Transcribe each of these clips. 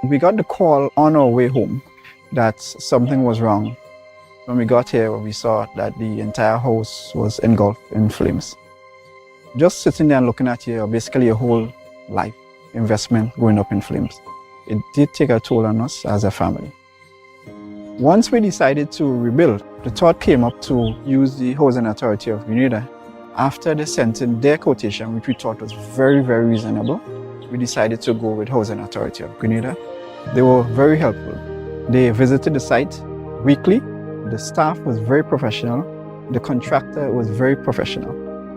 We got the call on our way home that something was wrong. When we got here, we saw that the entire house was engulfed in flames. Just sitting there and looking at you, basically a whole life investment going up in flames. It did take a toll on us as a family. Once we decided to rebuild, the thought came up to use the Housing Authority of Grenada. After they sent in their quotation, which we thought was very, very reasonable, we decided to go with Housing Authority of Grenada. They were very helpful. They visited the site weekly. The staff was very professional. The contractor was very professional.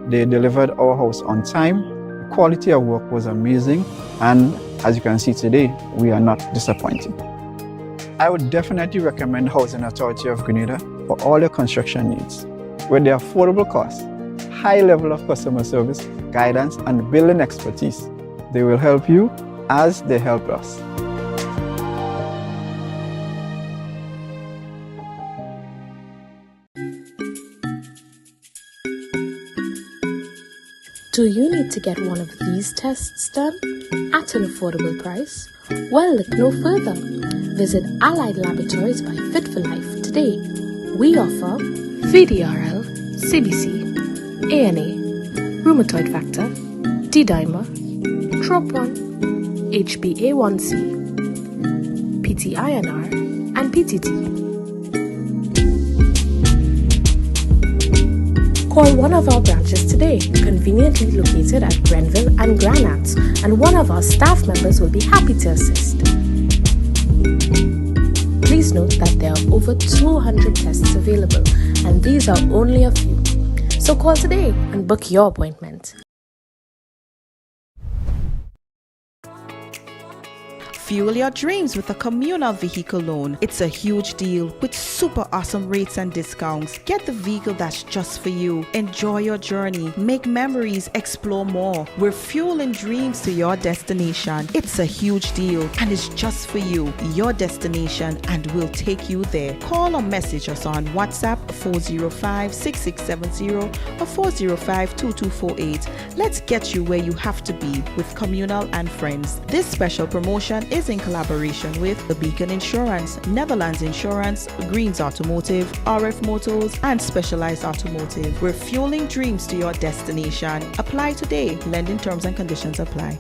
They delivered our house on time. The quality of work was amazing. And as you can see today, we are not disappointed. I would definitely recommend Housing Authority of Grenada for all your construction needs. With their affordable costs, high level of customer service, guidance, and building expertise, they will help you as they help us. Do you need to get one of these tests done at an affordable price? Well, look no further. Visit Allied Laboratories by Fit for Life today. We offer VDRL, CBC, ANA, rheumatoid factor, D-dimer, TROP1, HbA1c, PT-INR, and PTT. Call one of our branches today, conveniently located at Grenville and Granats, and one of our staff members will be happy to assist. Please note that there are over 200 tests available, and these are only a few. So call today and book your appointment. Fuel your dreams with a communal vehicle loan. It's a huge deal with super awesome rates and discounts. Get the vehicle that's just for you. Enjoy your journey. Make memories. Explore more. We're fueling dreams to your destination. It's a huge deal and it's just for you. Your destination, and we'll take you there. Call or message us on WhatsApp 405-6670 or 405-2248. Let's get you where you have to be with Communal and Friends. This special promotion is in collaboration with The Beacon Insurance, Netherlands Insurance, Greens Automotive, RF Motors, and Specialized Automotive. We're fueling dreams to your destination. Apply today. Lending terms and conditions apply.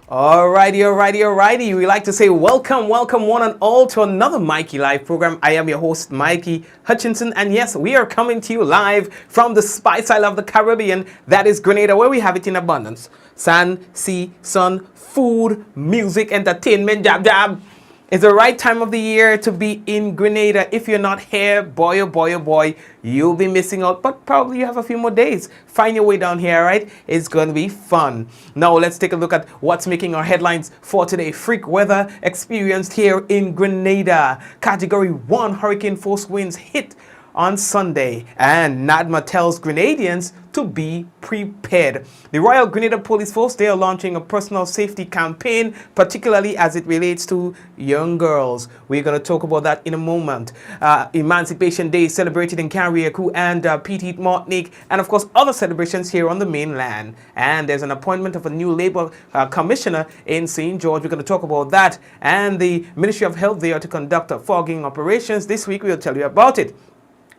Alrighty. We like to say welcome one and all to another Mikey Live program. I am your host, Mikey Hutchinson, and yes, we are coming to you live from the Spice Isle of the Caribbean, that is Grenada, where we have it in abundance. Sand, sea, sun, food, music, entertainment, jab. It's the right time of the year to be in Grenada. If you're not here, boy, oh boy, you'll be missing out. But probably you have a few more days. Find your way down here, right? It's going to be fun. Now, let's take a look at what's making our headlines for today. Freak weather experienced here in Grenada. Category 1 hurricane force winds hit on Sunday, and NADMA tells Grenadians to be prepared. The Royal Grenada Police Force, they are launching a personal safety campaign, particularly as it relates to young girls. We're going to talk about that in a moment. Emancipation Day celebrated in Carriacou and Petite, Martinique, and of course other celebrations here on the mainland. And there's an appointment of a new Labour commissioner in St. George. We're going to talk about that. And the Ministry of Health there to conduct fogging operations. This week we'll tell you about it.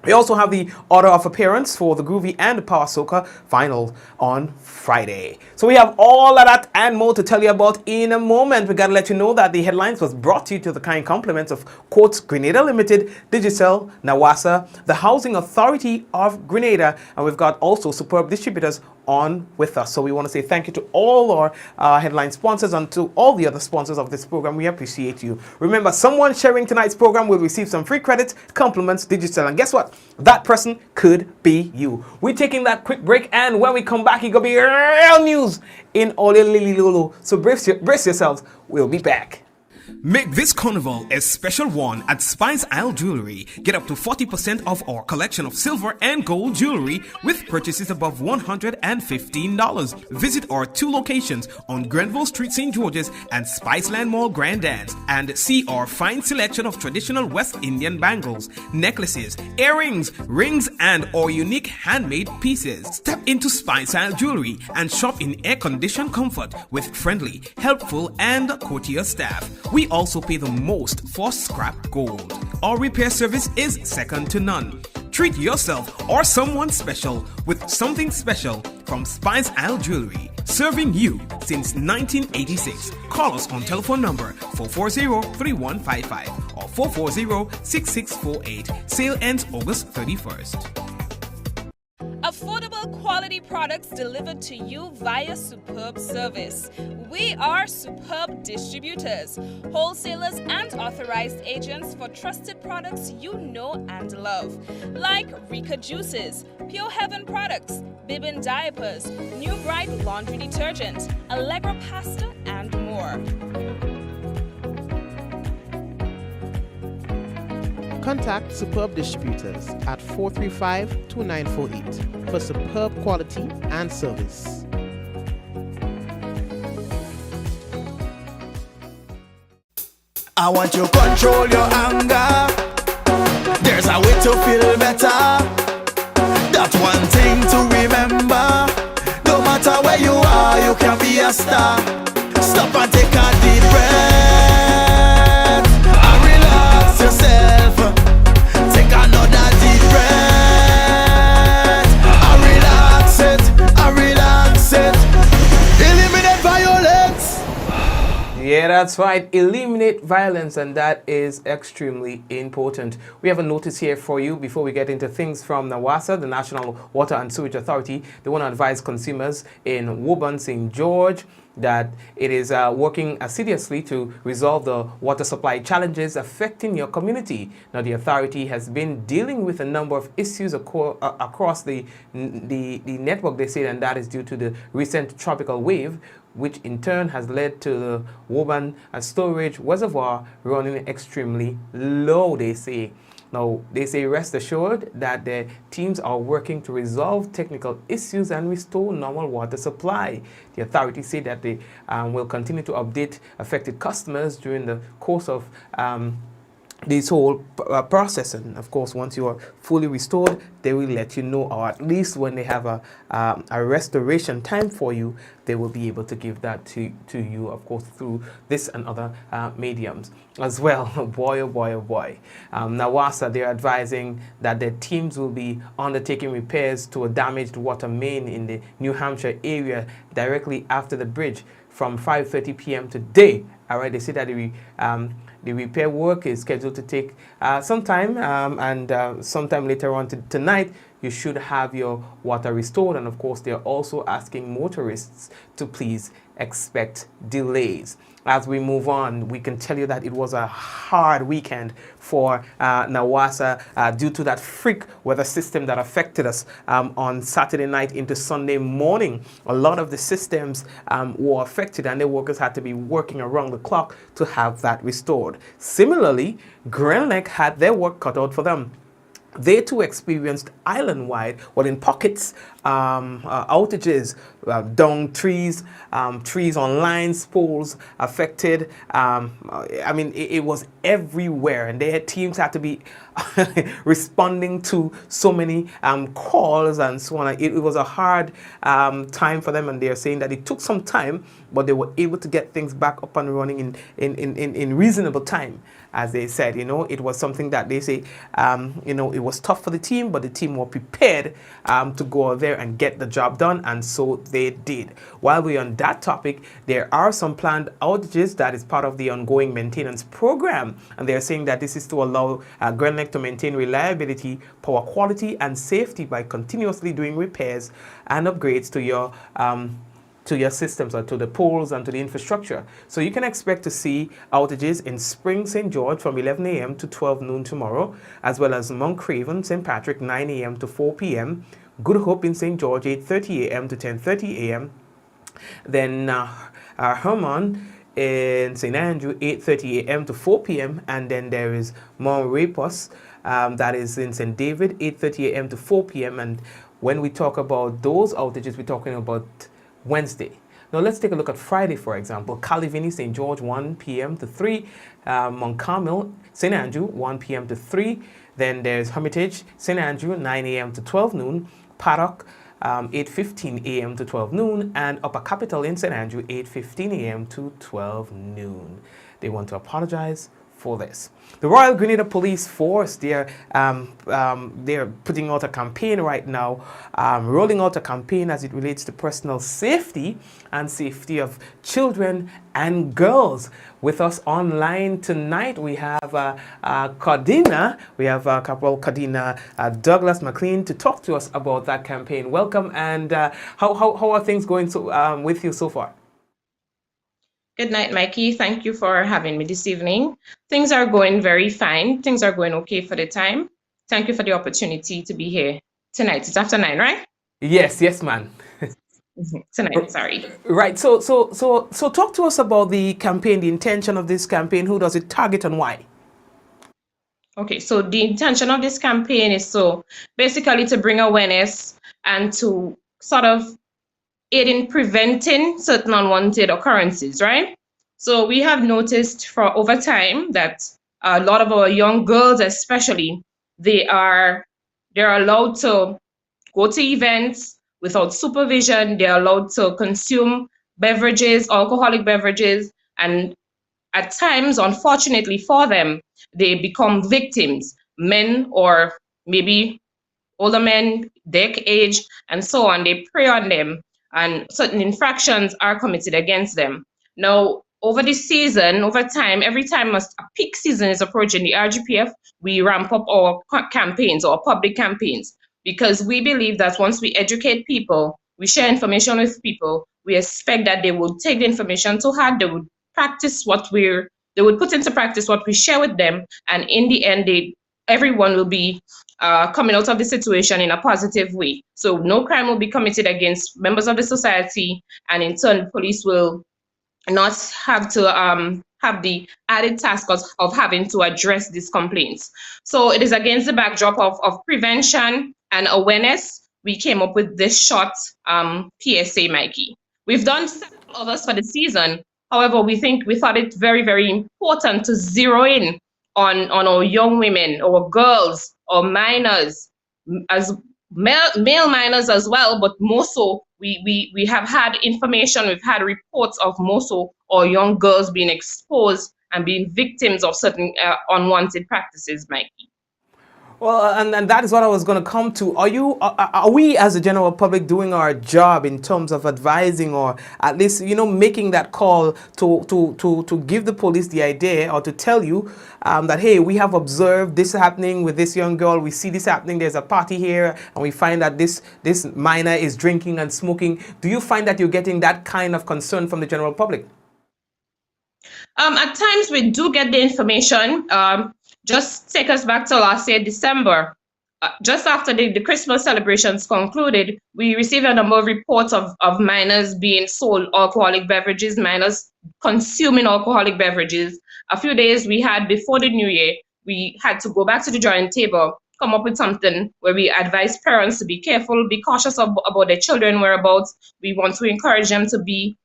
We also have the order of appearance for the Groovy and the Power Soca final on Friday. So we have all of that and more to tell you about in a moment. We got to let you know that the headlines was brought to you to the kind compliments of Quartz Grenada Limited, Digicel, Nawasa, the Housing Authority of Grenada, and we've got also superb distributors on with us. So we want to say thank you to all our headline sponsors and to all the other sponsors of this program. We appreciate you. Remember, someone sharing tonight's program will receive some free credits, compliments, Digicel, and guess what? That person could be you. We're taking that quick break, and when we come back, it's gonna be real news in Ole Lily Lulu. So brace yourselves. We'll be back. Make this carnival a special one at Spice Isle Jewelry. Get up to 40% off our collection of silver and gold jewelry with purchases above $115. Visit our 2 locations on Grenville Street, St. George's and Spiceland Mall, Grandans, and see our fine selection of traditional West Indian bangles, necklaces, earrings, rings, and our unique handmade pieces. Step into Spice Isle Jewelry and shop in air-conditioned comfort with friendly, helpful, and courteous staff. We also pay the most for scrap gold. Our repair service is second to none. Treat yourself or someone special with something special from Spice Isle Jewelry, serving you since 1986. Call us on telephone number 440-3155 or 440-6648. Sale ends August 31st. Affordable quality products delivered to you via Superb Service. We are Superb Distributors, wholesalers and authorized agents for trusted products you know and love, like Rika Juices, Pure Heaven products, Bibbin diapers, New Bright laundry detergent, Allegra pasta, and more. Contact Superb Distributors at 435-2948 for superb quality and service. I want you to control your anger. There's a way to feel better. That's one thing to remember. No matter where you are, you can be a star. Stop and take a deep breath and relax yourself. Take another deep breath and relax it, and relax it. Eliminate violence. Yeah, that's right. Eliminate violence, and that is extremely important. We have a notice here for you before we get into things from NAWASA, the National Water and Sewage Authority. They want to advise consumers in Woburn, St. George, that it is working assiduously to resolve the water supply challenges affecting your community. Now, the authority has been dealing with a number of issues across the network, they say, and that is due to the recent tropical wave, which in turn has led to the Woburn storage reservoir running extremely low, they say. Now, they say rest assured that their teams are working to resolve technical issues and restore normal water supply. The authorities say that they will continue to update affected customers during the course of this whole process. And of course, once you are fully restored, they will let you know, or at least when they have a restoration time for you, they will be able to give that to you, of course, through this and other mediums as well. Boy, oh boy, oh boy. NAWASA, they're advising that their teams will be undertaking repairs to a damaged water main in the New Hampshire area directly after the bridge from 5:30 p.m. today. All right, they say that the repair work is scheduled to take some time, and sometime later on tonight, you should have your water restored. And of course, they're also asking motorists to please expect delays. As we move on, we can tell you that it was a hard weekend for NAWASA due to that freak weather system that affected us on Saturday night into Sunday morning. A lot of the systems were affected, and the workers had to be working around the clock to have that restored. Similarly, Grenadians had their work cut out for them. They too experienced island-wide, well, in pockets, outages, down trees, trees on lines, poles affected. I mean, it was everywhere, and their teams had to be responding to so many calls and so on. It was a hard time for them, and they're saying that it took some time, but they were able to get things back up and running in reasonable time. As they said, you know, it was something that they say, you know, it was tough for the team, but the team were prepared to go out there and get the job done, and so they did. While we're on that topic, there are some planned outages that is part of the ongoing maintenance program, and they're saying that this is to allow Grenadians to maintain reliability, power quality, and safety by continuously doing repairs and upgrades to your systems, or to the poles and to the infrastructure. So you can expect to see outages in Spring St. George from 11 a.m. to 12 noon tomorrow, as well as Mount Craven, St. Patrick, 9 a.m. to 4 p.m., Good Hope in St. George, 8:30 a.m. to 10:30 a.m., then Hermon in St. Andrew, 8:30 a.m. to 4 p.m. And then there is Mount Rapos, that is in St. David, 8:30 a.m. to 4 p.m. And when we talk about those outages, we're talking about Wednesday. Now let's take a look at Friday, for example. Calivini, St. George, 1 p.m. to 3. Mount Carmel, St. Andrew, 1 p.m. to 3. Then there's Hermitage, St. Andrew, 9 a.m. to 12 noon. Paddock, 8:15 a.m. to 12 noon. And Upper Capital in St. Andrew, 8:15 a.m. to 12 noon. They want to apologize for this. The Royal Grenada Police Force, they're putting out a campaign right now, rolling out a campaign as it relates to personal safety and safety of children and girls. With us online tonight, we have Cardina, we have Corporal Cardina Douglas McLean to talk to us about that campaign. Welcome, and how are things going with you so far? Good night, Mikey. Thank you for having me this evening. Things are going very fine. Things are going okay for the time. Thank you for the opportunity to be here tonight. It's after 9, right? Yes, man. Tonight, sorry. Right. So talk to us about the campaign, the intention of this campaign. Who does it target and why? Okay, so the intention of this campaign is basically to bring awareness and to sort of aid in preventing certain unwanted occurrences, right? So we have noticed for over time that a lot of our young girls, especially, they're allowed to go to events without supervision. They're allowed to consume beverages, alcoholic beverages, and at times, unfortunately for them, they become victims, men or maybe older men, their age, and so on. They prey on them, and certain infractions are committed against them. Now, over this season, over time, every time a peak season is approaching the RGPF, we ramp up our campaigns, our public campaigns, because we believe that once we educate people, we share information with people, we expect that they will take the information to heart, they would practice they would put into practice what we share with them, and in the end, everyone will be coming out of the situation in a positive way. So no crime will be committed against members of the society, and in turn, police will not have to have the added task of having to address these complaints. So it is against the backdrop of prevention and awareness, we came up with this short PSA, Mikey. We've done several others for the season. However, we thought it very, very important to zero in on our young women, our girls, or minors, as male minors as well, but more so, we have had information, we've had reports of more so our young girls being exposed and being victims of certain unwanted practices, Mikey. Well, and that is what I was going to come to. Are we as a general public doing our job in terms of advising, or at least, making that call to give the police the idea, or to tell you that, hey, we have observed this happening with this young girl. We see this happening. There's a party here, and we find that this minor is drinking and smoking. Do you find that you're getting that kind of concern from the general public? At times we do get the information. Just take us back to last year, December. Just after the Christmas celebrations concluded, we received a number of reports of minors being sold alcoholic beverages, minors consuming alcoholic beverages. A few days we had before the new year, we had to go back to the drawing table, come up with something where we advise parents to be careful, be cautious about their children whereabouts. We want to encourage them to be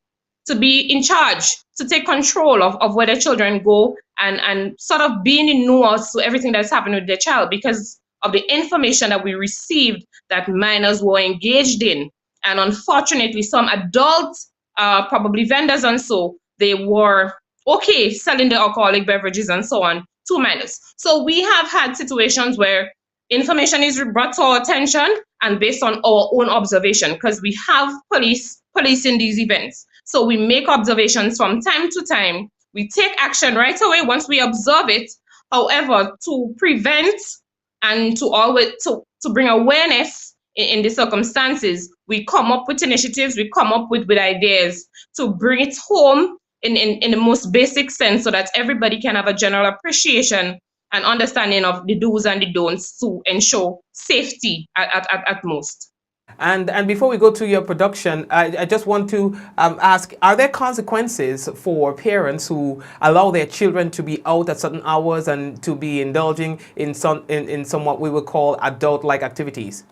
in charge, to take control of where their children go, and sort of being in know as to everything that's happening with their child, because of the information that we received that minors were engaged in. And unfortunately, some adults, probably vendors and so, they were okay selling the alcoholic beverages and so on to minors. So we have had situations where information is brought to our attention, and based on our own observation, because we have police in these events. So we make observations from time to time. We take action right away once we observe it. However, to prevent and to bring awareness in the circumstances, we come up with initiatives, we come up with ideas to bring it home in the most basic sense, so that everybody can have a general appreciation and understanding of the do's and the don'ts to ensure safety at most. And before we go to your production, I just want to ask, are there consequences for parents who allow their children to be out at certain hours and to be indulging in some what we would call adult-like activities?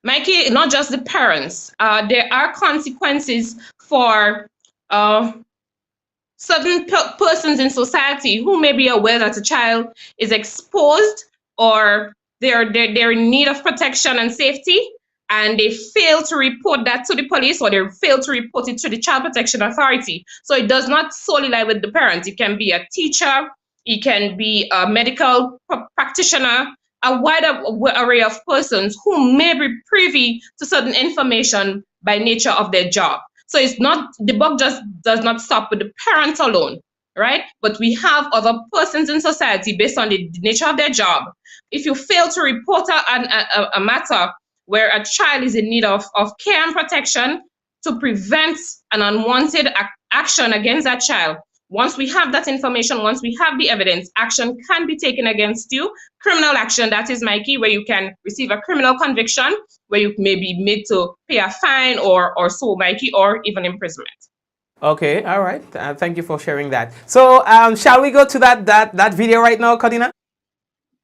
Mikey, not just the parents. There are consequences for certain persons in society who may be aware that a child is exposed or they're in need of protection and safety, and they fail to report that to the police or they fail to report it to the Child Protection Authority. So it does not solely lie with the parent. It can be a teacher, it can be a medical practitioner, a wide array of persons who may be privy to certain information by nature of their job. So it's not, the buck just does not stop with the parent alone, right? But we have other persons in society based on the nature of their job. If you fail to report a matter where a child is in need of care and protection to prevent an unwanted action against that child, once we have that information, once we have the evidence, action can be taken against you. Criminal action, that is, Mikey, where you can receive a criminal conviction, where you may be made to pay a fine or so, Mikey, or even imprisonment. Okay, all right. Thank you for sharing that. So shall we go to that video right now, Kadina?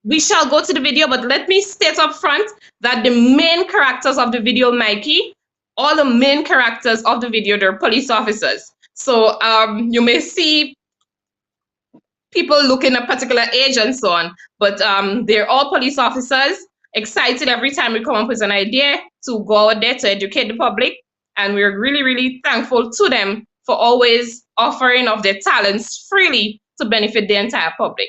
We shall go to the video, but let me state up front that the main characters of the video, Mikey, all the main characters of the video, they're police officers. So you may see people looking a particular age and so on, but they're all police officers, excited every time we come up with an idea to go out there to educate the public. And we're really, really thankful to them for always offering of their talents freely to benefit the entire public.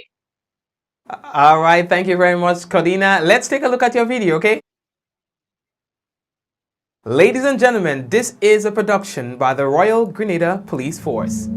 All right, thank you very much, Kadina. Let's take a look at your video, okay? Ladies and gentlemen, this is a production by the Royal Grenada Police Force.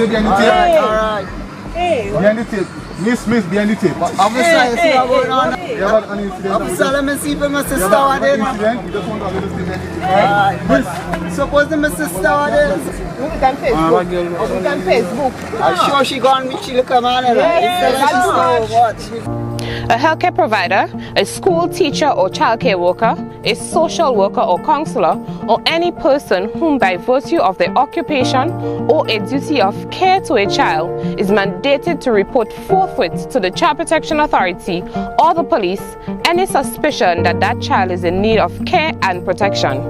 All right. Hey. Miss, behind the tape. Officer, you see what's going on? You have an incident? Officer, let me see if my sister You what have is. an incident? You just want to have a little statement. Miss. Suppose the my sister what is. Look on Facebook. Look on Facebook. I'm sure she gone meet she look come on and A healthcare provider, a school teacher or childcare worker, a social worker or counselor, or any person whom by virtue of their occupation or a duty of care to a child is mandated to report forthwith to the Child Protection Authority or the police any suspicion that that child is in need of care and protection.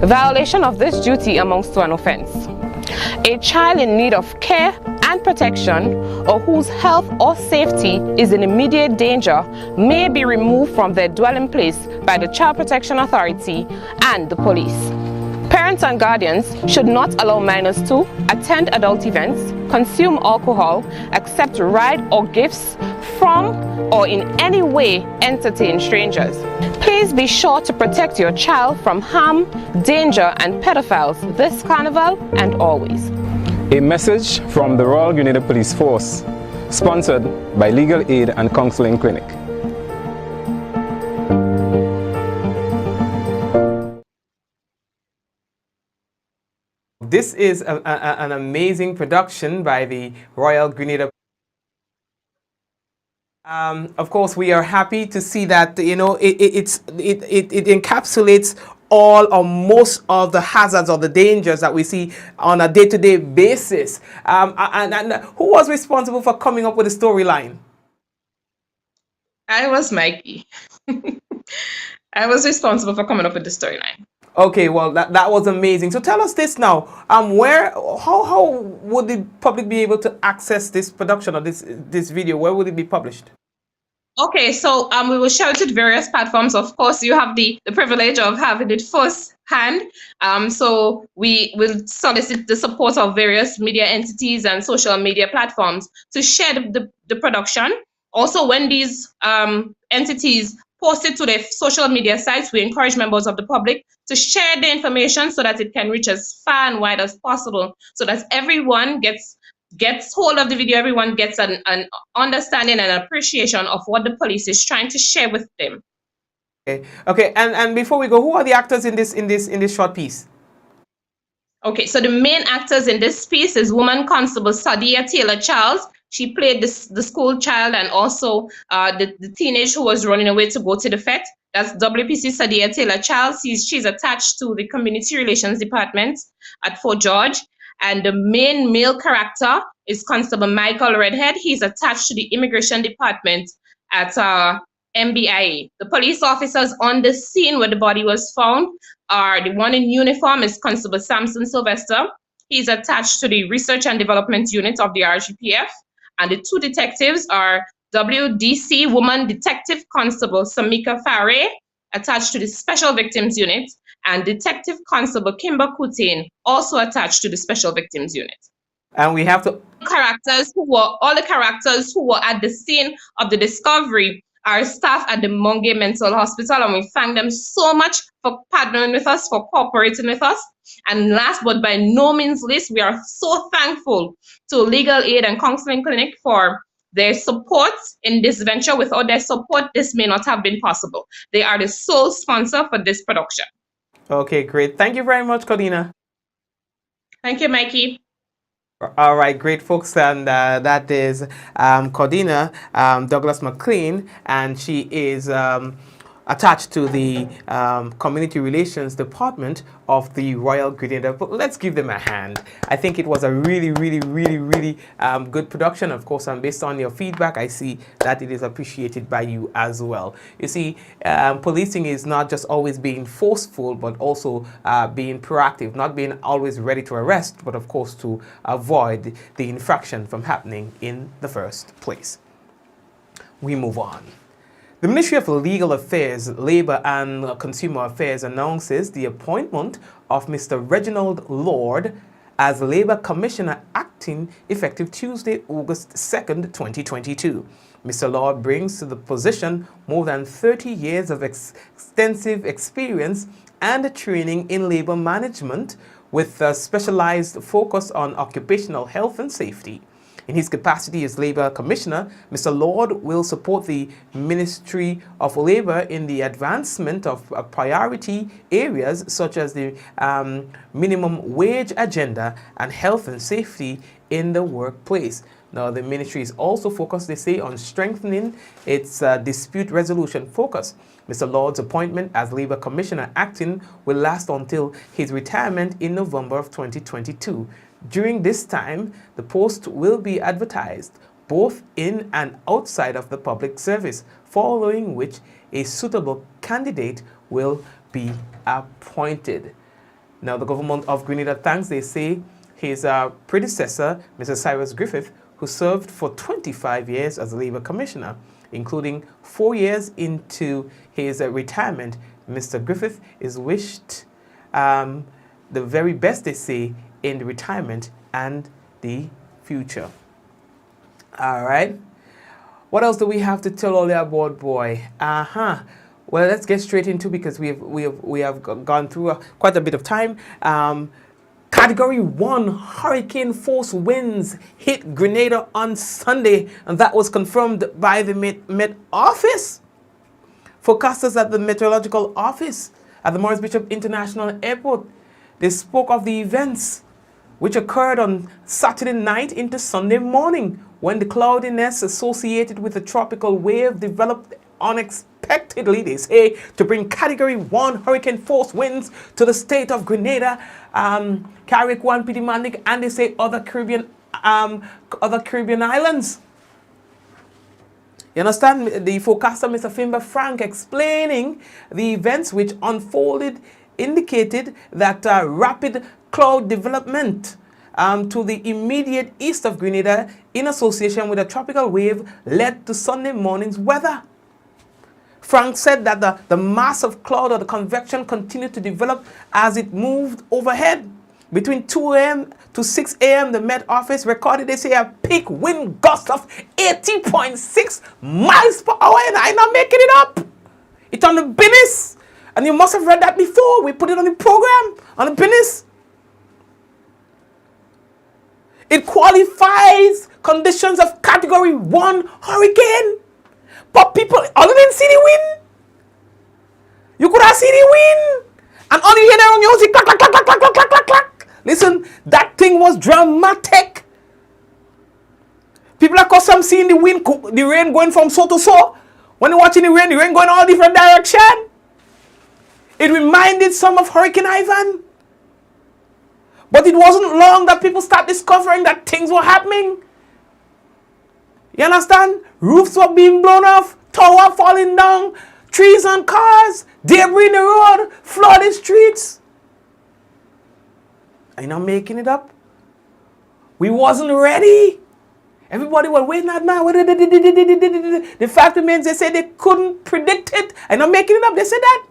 Violation of this duty amounts to an offense. A child in need of care and protection or whose health or safety is in immediate danger may be removed from their dwelling place by the Child Protection Authority and the police. Parents and guardians should not allow minors to attend adult events, consume alcohol, accept ride or gifts from or in any way entertain strangers. Please be sure to protect your child from harm, danger and pedophiles this carnival and always. A message from the Royal Grenada Police Force, sponsored by Legal Aid and Counseling Clinic. This is an amazing production by the Royal Grenada. Of course, we are happy to see that, you know, it encapsulates all or most of the hazards or the dangers that we see on a day-to-day basis. And who was responsible for coming up with the storyline? I was Mikey. I was responsible for coming up with the storyline. Okay, well, that was amazing. So tell us this now. How would the public be able to access this production or this video? Where would it be published? Okay, so we will share it at various platforms. Of course, you have the privilege of having it firsthand. So we will solicit the support of various media entities and social media platforms to share the production. Also, when these entities post it to their social media sites, we encourage members of the public to share the information so that it can reach as far and wide as possible, so that everyone gets hold of the video, everyone gets an understanding and appreciation of what the police is trying to share with them. Okay, and before we go, who are the actors in this short piece? Okay, so the main actors in this piece is woman constable Sadia Taylor Charles. She played the school child and also the teenage who was running away to go to the vet. That's WPC Sadia Taylor Charles. She's attached to the community relations department at Fort George. And the main male character is Constable Michael Redhead. He's attached to the immigration department at MBIA. The police officers on the scene where the body was found are the one in uniform is Constable Samson Sylvester. He's attached to the research and development unit of the RGPF. And the two detectives are WDC Woman Detective Constable Samika Fareh, attached to the Special Victims Unit, and Detective Constable Kimber Kutain, also attached to the Special Victims Unit. And we have to... all the characters who were at the scene of the discovery are staff at the Monge Mental Hospital, and we thank them so much for partnering with us, for cooperating with us. And last but by no means least, we are so thankful to Legal Aid and Counseling Clinic for their support in this venture. Without their support, this may not have been possible. They are the sole sponsor for this production. Okay, great. Thank you very much, Cordina. Thank you, Mikey. All right, great, folks. And that is Cordina Douglas McLean, and she is attached to the Community Relations Department of the Royal Grenada. But let's give them a hand. I think it was a really good production. Of course, and based on your feedback, I see that it is appreciated by you as well. You see, policing is not just always being forceful, but also being proactive, not being always ready to arrest, but of course to avoid the infraction from happening in the first place. We move on. The Ministry of Legal Affairs, Labour and Consumer Affairs announces the appointment of Mr. Reginald Lord as Labour Commissioner acting effective Tuesday, August 2nd, 2022. Mr. Lord brings to the position more than 30 years of extensive experience and training in labour management with a specialized focus on occupational health and safety. In his capacity as Labour Commissioner, Mr. Lord will support the Ministry of Labour in the advancement of priority areas such as the minimum wage agenda and health and safety in the workplace. Now, the ministry is also focused, they say, on strengthening its dispute resolution focus. Mr. Lord's appointment as Labour Commissioner acting will last until his retirement in November of 2022. During this time, the post will be advertised both in and outside of the public service, following which a suitable candidate will be appointed. Now, the government of Grenada thanks, they say, his predecessor, Mr. Cyrus Griffith, who served for 25 years as Labour Commissioner, including 4 years into his retirement. Mr. Griffith is wished the very best, they say, in the retirement and the future. All right. What else do we have to tell all our board boy? Well, let's get straight into, because we have gone through quite a bit of time. Category 1 hurricane force winds hit Grenada on Sunday, and that was confirmed by the Met Office. Forecasters at the Meteorological Office at the Maurice Bishop International Airport, they spoke of the events which occurred on Saturday night into Sunday morning, when the cloudiness associated with the tropical wave developed unexpectedly, they say, to bring Category 1 hurricane force winds to the state of Grenada, Carriacou and Petite, and they say other Caribbean islands. You understand? The forecaster, Mr. Fimba Frank, explaining the events which unfolded, indicated that rapid cloud development to the immediate east of Grenada in association with a tropical wave led to Sunday morning's weather. Frank said that the mass of cloud or the convection continued to develop as it moved overhead. Between 2 a.m. to 6 a.m., the Met Office recorded, they say, a peak wind gust of 80.6 miles per hour, and I'm not making it up. It's on the business, and you must have read that before. We put it on the program, on the business. It qualifies conditions of Category 1 hurricane. But people, all didn't see the wind. You could have seen the wind. And all you hear there on music, clack, clack, clack, clack, clack, clack, clack, clack. Listen, that thing was dramatic. People are accustomed seeing the wind, the rain going from so to so. When you're watching the rain going all different direction. It reminded some of Hurricane Ivan. But it wasn't long that people start discovering that things were happening. You understand? Roofs were being blown off, tower falling down, trees on cars, debris in the road, flooded streets. Are you not making it up? We wasn't ready. Everybody was waiting at man. The fact remains, they said they couldn't predict it. I'm not making it up. They said that.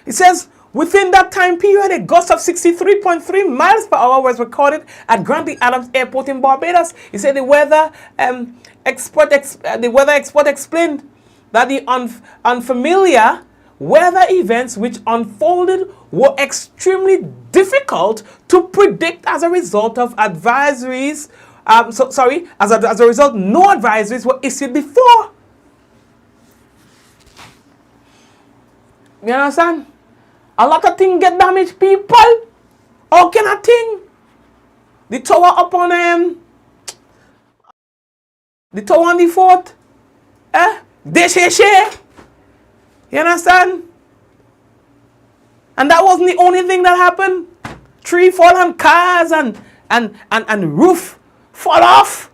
It says, within that time period, a gust of 63.3 miles per hour was recorded at Granby Adams Airport in Barbados. He said the weather expert explained that the unfamiliar weather events which unfolded were extremely difficult to predict as a result of advisories. As a result, no advisories were issued before. You understand? A lot of things get damaged, people. How can a thing? The tower up on the tower on the fort. They share. You understand? And that wasn't the only thing that happened. Tree fall on cars and roof fall off.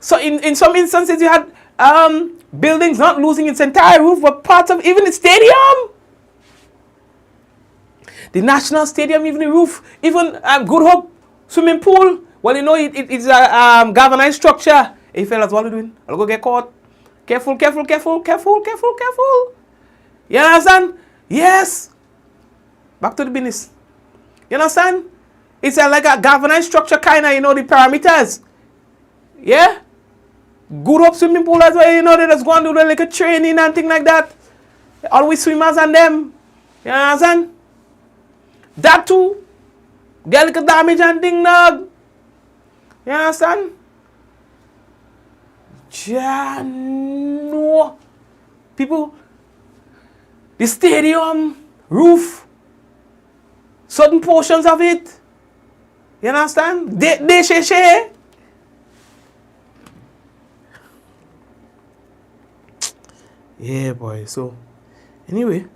So in some instances you had buildings not losing its entire roof, but parts of even the stadium. The National Stadium, even the roof, even Good Hope swimming pool. Well, you know, it's a galvanized structure. Hey, fellas, what are you doing? I'll go get caught. Careful. You understand? Yes. Back to the business. You understand? It's like a galvanized structure, kind of, you know, the parameters. Yeah? Good Hope swimming pool as well, you know, they just go and do like a training and thing like that. Always swimmers and them. You understand? That too, Get like a damage and thing, dog. You understand? No. People, the stadium roof, certain portions of it, you understand? They share. Yeah, boy. So, anyway,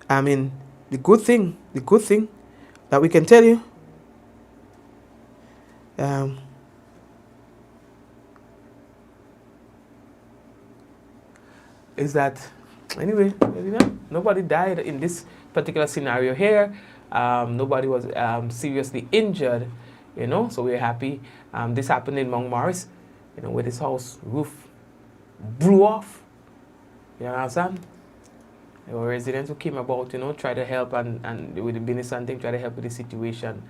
I mean, the good thing that we can tell you, is that anyway, you know, nobody died in this particular scenario here. Nobody was seriously injured, you know. So we're happy. This happened in Montmorris, you know, where this house roof blew off. You understand? There were residents who came about, you know, try to help and with the business and thing, try to help with the situation.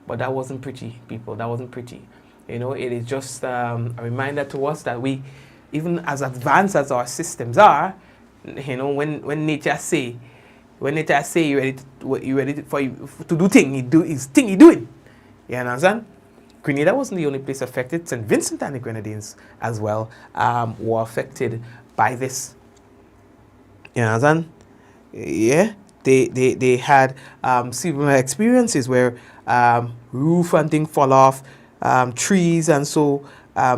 But that wasn't pretty, people. That wasn't pretty. You know, it is just a reminder to us that we, even as advanced as our systems are, you know, when nature say you ready to do thing, he do his thing, he do it. You understand? Grenada wasn't the only place affected. St. Vincent and the Grenadians as well were affected by this. You understand? Yeah, they had similar experiences where roof and thing fall off, trees and so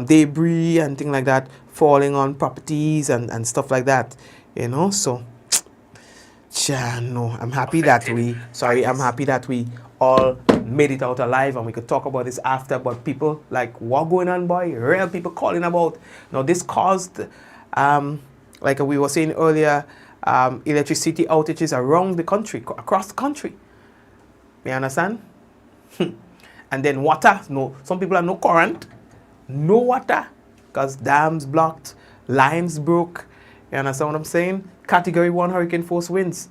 debris and thing like that falling on properties and stuff like that. You know, so no, I'm happy that we all made it out alive and we could talk about this after. But people like, what going on, boy? Real people calling about. Now this caused like we were saying earlier, electricity outages around the country, across the country. You understand? And then water. No, some people have no current, no water, because dams blocked, lines broke. You understand what I'm saying? Category 1 hurricane force winds.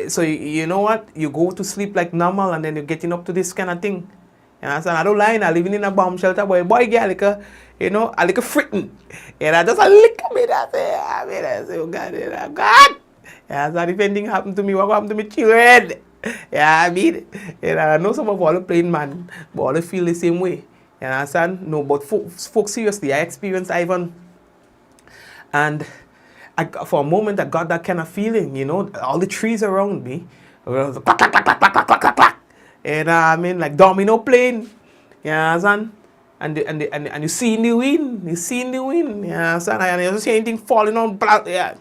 So you know what? You go to sleep like normal and then you're getting up to this kind of thing. You understand? I don't lie, I'm living in a bomb shelter, boy get like a, you know, I like a fritten. And I just a lick of it. I say, oh God, oh God. Yeah, so if anything happened to me, what happened to my children? Yeah, I mean, and I know some of all the plain man, but all feel the same way. You understand? No, but folks, seriously, I experienced Ivan. And for a moment, I got that kind of feeling, you know, all the trees around me, clack, clack, clack, clack, clack, clack, clack, clack. And I mean, like domino plane, you understand? And you see in the wind, you understand? And you don't see anything falling on, yeah.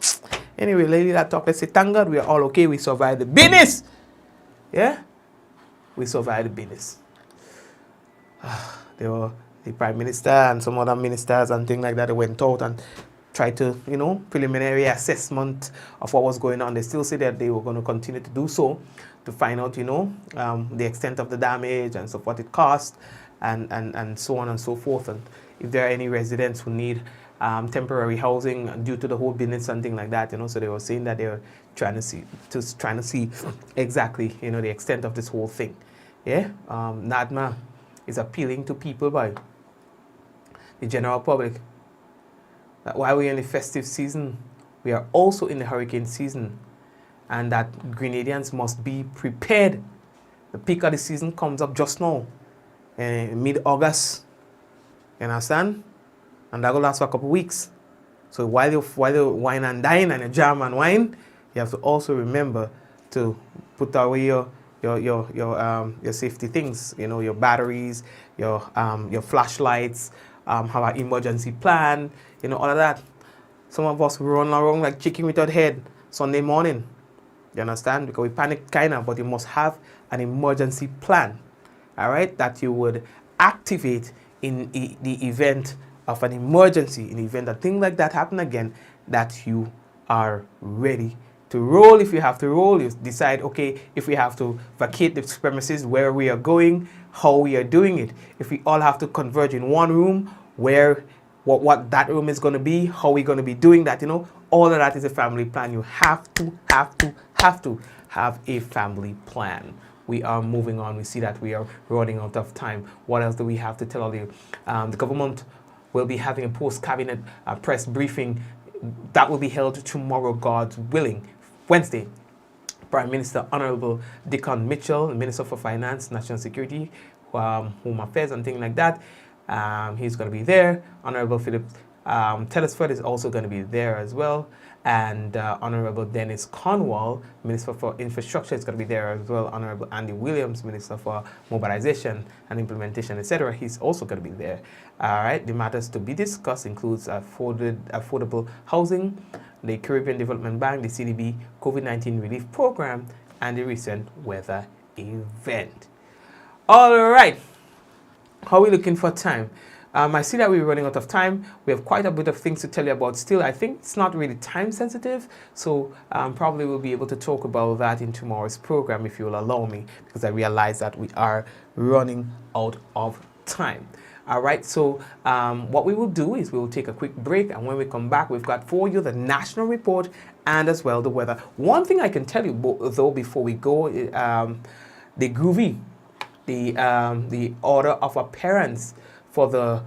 Anyway, lady that talk, let's say, thank God we are all okay, we survived the business. Yeah? We survived the business. There were the Prime Minister and some other ministers and things like that, they went out and tried to, you know, preliminary assessment of what was going on. They still say that they were going to continue to do so to find out, you know, the extent of the damage and so what it cost and so on and so forth. And if there are any residents who need temporary housing due to the whole business and things like that, you know, so they were saying that they were trying to see exactly, you know, the extent of this whole thing. Yeah, NADMA is appealing to people by the general public that while we're in the festive season, we are also in the hurricane season, and that Grenadians must be prepared. The peak of the season comes up just now, mid-August. You understand? And that will last for a couple of weeks. So while you wine and dine and you jam and wine, you have to also remember to put away your safety things. You know, your batteries, your flashlights, have an emergency plan. You know, all of that. Some of us run around like chicken without head Sunday morning. You understand? Because we panic kind of, but you must have an emergency plan. All right, that you would activate in the event of an emergency, in the event that things like that happen again, that you are ready to roll. If you have to roll, you decide, okay, if we have to vacate the premises, where we are going, how we are doing it. If we all have to converge in one room, where, what that room is going to be, how we're going to be doing that, you know, all of that is a family plan. You have to have a family plan. We are moving on. We see that we are running out of time. What else do we have to tell you? The government will be having a post-cabinet press briefing that will be held tomorrow, God's willing, Wednesday, Prime Minister Honorable Dickon Mitchell, Minister for Finance, National Security, Home Affairs and things like that. He's going to be there. Honorable Philip Telesford is also going to be there as well. And Honorable Dennis Cornwall, Minister for Infrastructure, is going to be there as well. Honorable Andy Williams, Minister for Mobilization and Implementation, etc. He's also going to be there. All right. The matters to be discussed includes affordable housing, the Caribbean Development Bank, the CDB COVID-19 relief program, and the recent weather event. All right. How are we looking for time? I see that we're running out of time. We have quite a bit of things to tell you about still. I think it's not really time sensitive, so probably we'll be able to talk about that in tomorrow's program if you will allow me, because I realize that we are running out of time. All right, so what we will do is we will take a quick break, and when we come back, we've got for you the national report and as well the weather. One thing I can tell you though before we go, the Groovy, the order of appearance for the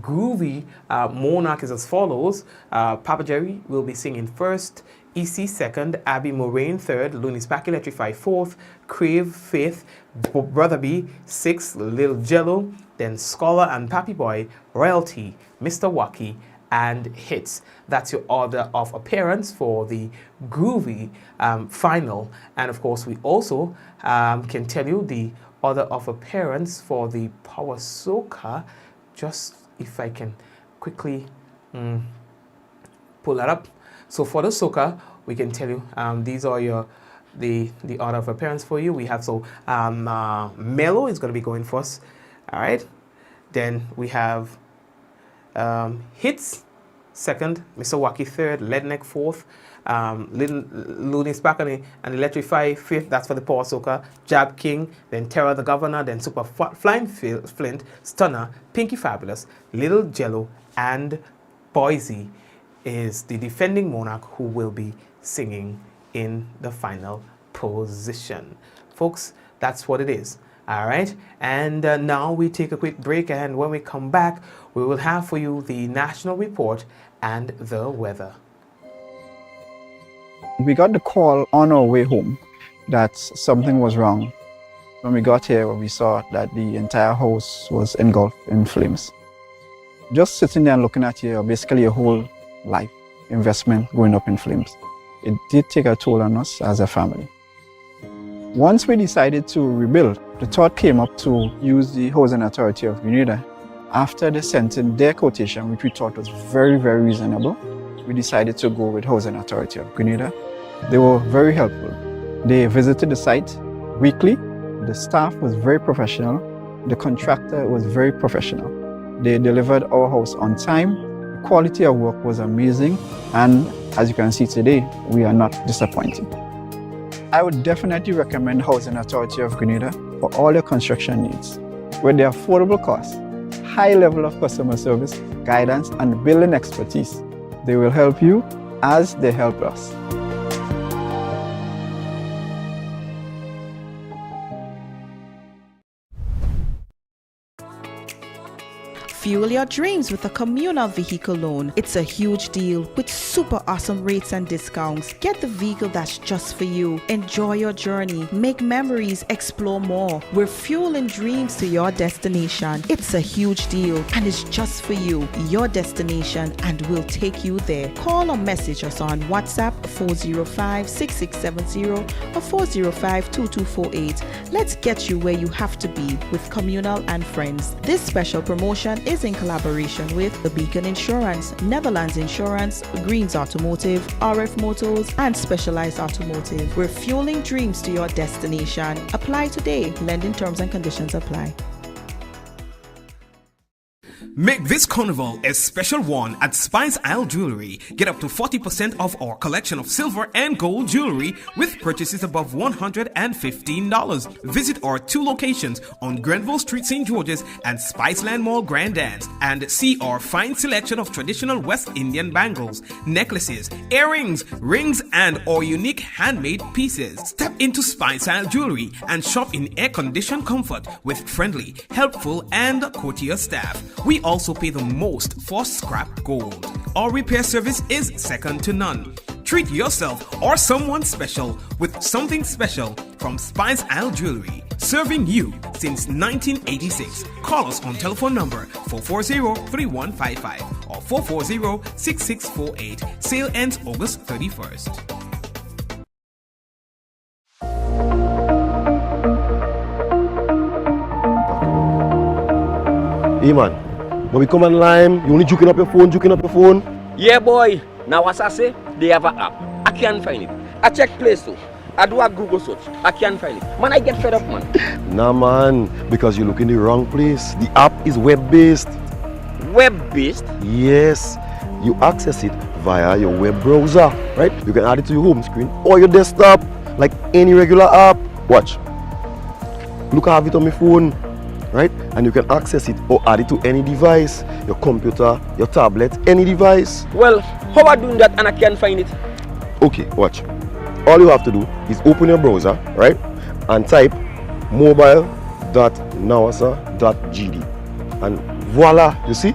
Groovy monarch is as follows. Papa Jerry will be singing first, EC second, Abby Moraine third, Looney Spack Electrify fourth, Crave fifth, Brother B sixth, Lil Jello, then Scholar and Pappy Boy, Royalty, Mr. Wacky, and Hits. That's your order of appearance for the Groovy final. And of course, we also can tell you the order of appearance for the Power Soca. Just if I can quickly pull that up. So for the Soca, we can tell you these are the order of appearance for you. We have Mello is going to be going first. All right. Then we have Hits second, Mr. Wacky third, Leadneck fourth, Little Looney Spack and Electrify fifth. That's for the Power Soca. Jab King, then Terror the Governor, then Super Flying Flint, Stunner, Pinky Fabulous, Little Jello, and Boise is the defending monarch who will be singing in the final position. Folks, that's what it is. All right, and now we take a quick break, and when we come back, we will have for you the national report and the weather. We got the call on our way home that something was wrong. When we got here, we saw that the entire house was engulfed in flames. Just sitting there and looking at basically your whole life investment going up in flames. It did take a toll on us as a family. Once we decided to rebuild, the thought came up to use the Housing Authority of Grenada. After they sent in their quotation, which we thought was very, very reasonable, we decided to go with Housing Authority of Grenada. They were very helpful. They visited the site weekly. The staff was very professional. The contractor was very professional. They delivered our house on time. The quality of work was amazing. And as you can see today, we are not disappointed. I would definitely recommend Housing Authority of Grenada for all your construction needs. With their affordable costs, high level of customer service, guidance, and building expertise, they will help you as they help us. Fuel your dreams with a communal vehicle loan. It's a huge deal with super awesome rates and discounts. Get the vehicle that's just for you. Enjoy your journey. Make memories. Explore more. We're fueling dreams to your destination. It's a huge deal and it's just for you. Your destination, and we'll take you there. Call or message us on WhatsApp 405-6670 or 405-2248. Let's get you where you have to be with Communal and Friends. This special promotion is in collaboration with The Beacon Insurance, Netherlands Insurance, Greens Automotive, RF Motors, and Specialized Automotive. We're fueling dreams to your destination. Apply today. Lending terms and conditions apply. Make this carnival a special one at Spice Isle Jewelry. Get up to 40% off our collection of silver and gold jewelry with purchases above $115. Visit our 2 locations on Grenville Street, St. George's and Spiceland Mall Grand Dance, and see our fine selection of traditional West Indian bangles, necklaces, earrings, rings, and our unique handmade pieces. Step into Spice Isle Jewelry and shop in air-conditioned comfort with friendly, helpful, and courteous staff. We also pay the most for scrap gold. Our repair service is second to none. Treat yourself or someone special with something special from Spice Isle Jewelry. Serving you since 1986. Call us on telephone number 440-3155 or 440-6648. Sale ends August 31st. Hey man, when we come online, you only juking up your phone. Yeah boy, now what I say, they have an app. I can't find it. I check Play Store. I do a Google search. I can't find it. Man, I get fed up, man. Nah man, because you look in the wrong place. The app is web-based. Web-based? Yes, you access it via your web browser, right? You can add it to your home screen or your desktop, like any regular app. Watch. Look, I have it on my phone, right? And you can access it or add it to any device, your computer, your tablet, any device. Well, how am I doing that and I can't find it? Okay, watch. All you have to do is open your browser, right? And type mobile.nawasa.gd. And voila, you see?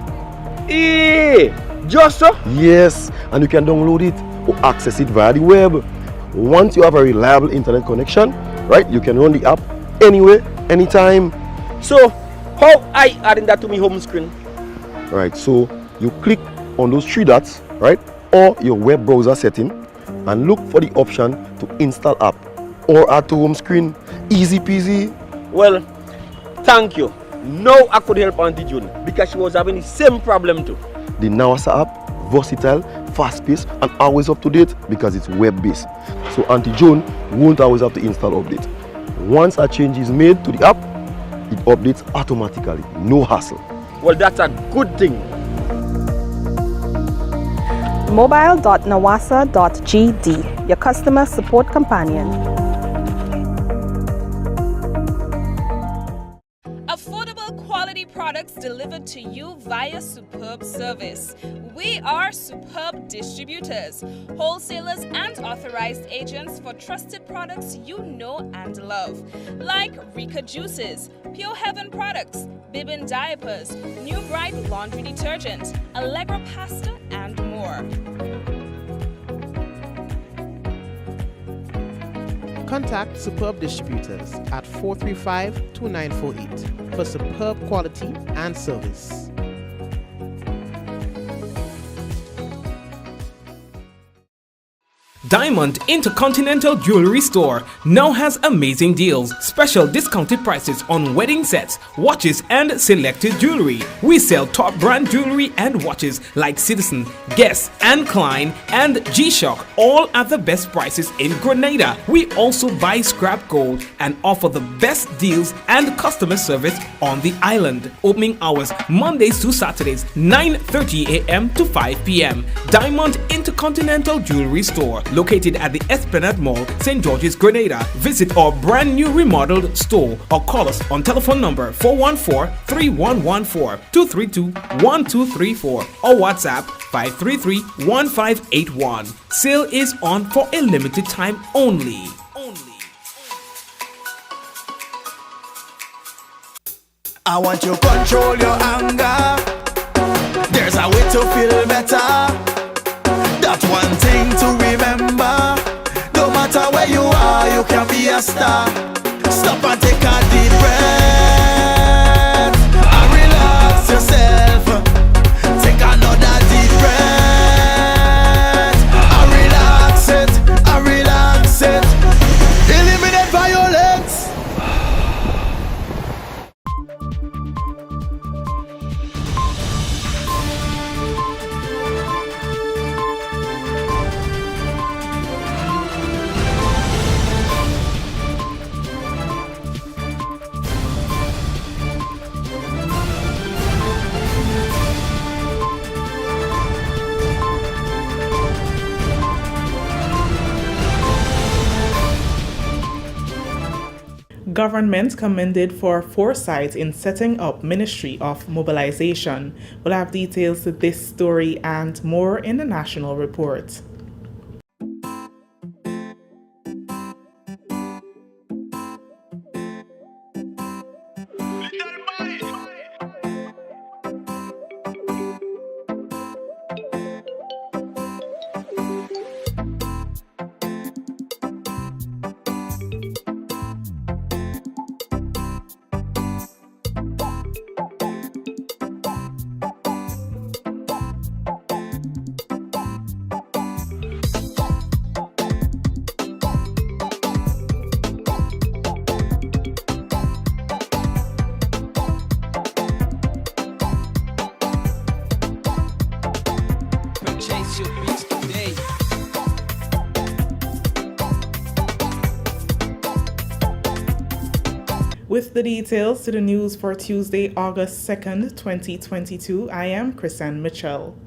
Just so? Yes, and you can download it or access it via the web. Once you have a reliable internet connection, right? You can run the app anywhere, anytime. So, how I adding that to my home screen? Right, so you click on those three dots, right? Or your web browser setting and look for the option to install app or add to home screen. Easy peasy. Well, thank you. Now I could help Auntie June because she was having the same problem too. The Nawasa app, versatile, fast-paced and always up to date because it's web-based. So Auntie June won't always have to install update. Once a change is made to the app, it updates automatically, no hassle. Well, that's a good thing. Mobile.nawasa.gd, your customer support companion. Affordable quality products delivered to you via superb service. We are superb distributors, wholesalers and authorized agents for trusted products you know and love. Like Rika Juices, Pure Heaven products, Bibin diapers, New Bright laundry detergent, Allegra pasta and more. Contact Superb Distributors at 435-2948 for superb quality and service. Diamond Intercontinental Jewelry Store now has amazing deals, special discounted prices on wedding sets, watches and selected jewelry. We sell top brand jewelry and watches like Citizen, Guess and Klein and G-Shock, all at the best prices in Grenada. We also buy scrap gold and offer the best deals and customer service on the island. Opening hours Mondays to Saturdays 9:30 a.m. to 5 p.m. Diamond Intercontinental Jewelry Store, located at the Esplanade Mall, St. George's, Grenada. Visit our brand new remodeled store or call us on telephone number 414-3114, 232-1234 or WhatsApp 533-1581. Sale is on for a limited time only. I want you to control your anger. There's a way to feel better. That's one thing to remember. No matter where you are, you can be a star. Stop and take a deep breath and relax yourself. Take another deep breath and relax it, and relax it. Eliminate violence. Government commended for foresight in setting up Ministry of Mobilization. We'll have details to this story and more in the national report. With the details to the news for Tuesday, August 2nd, 2022, I am Chrisanne Mitchell.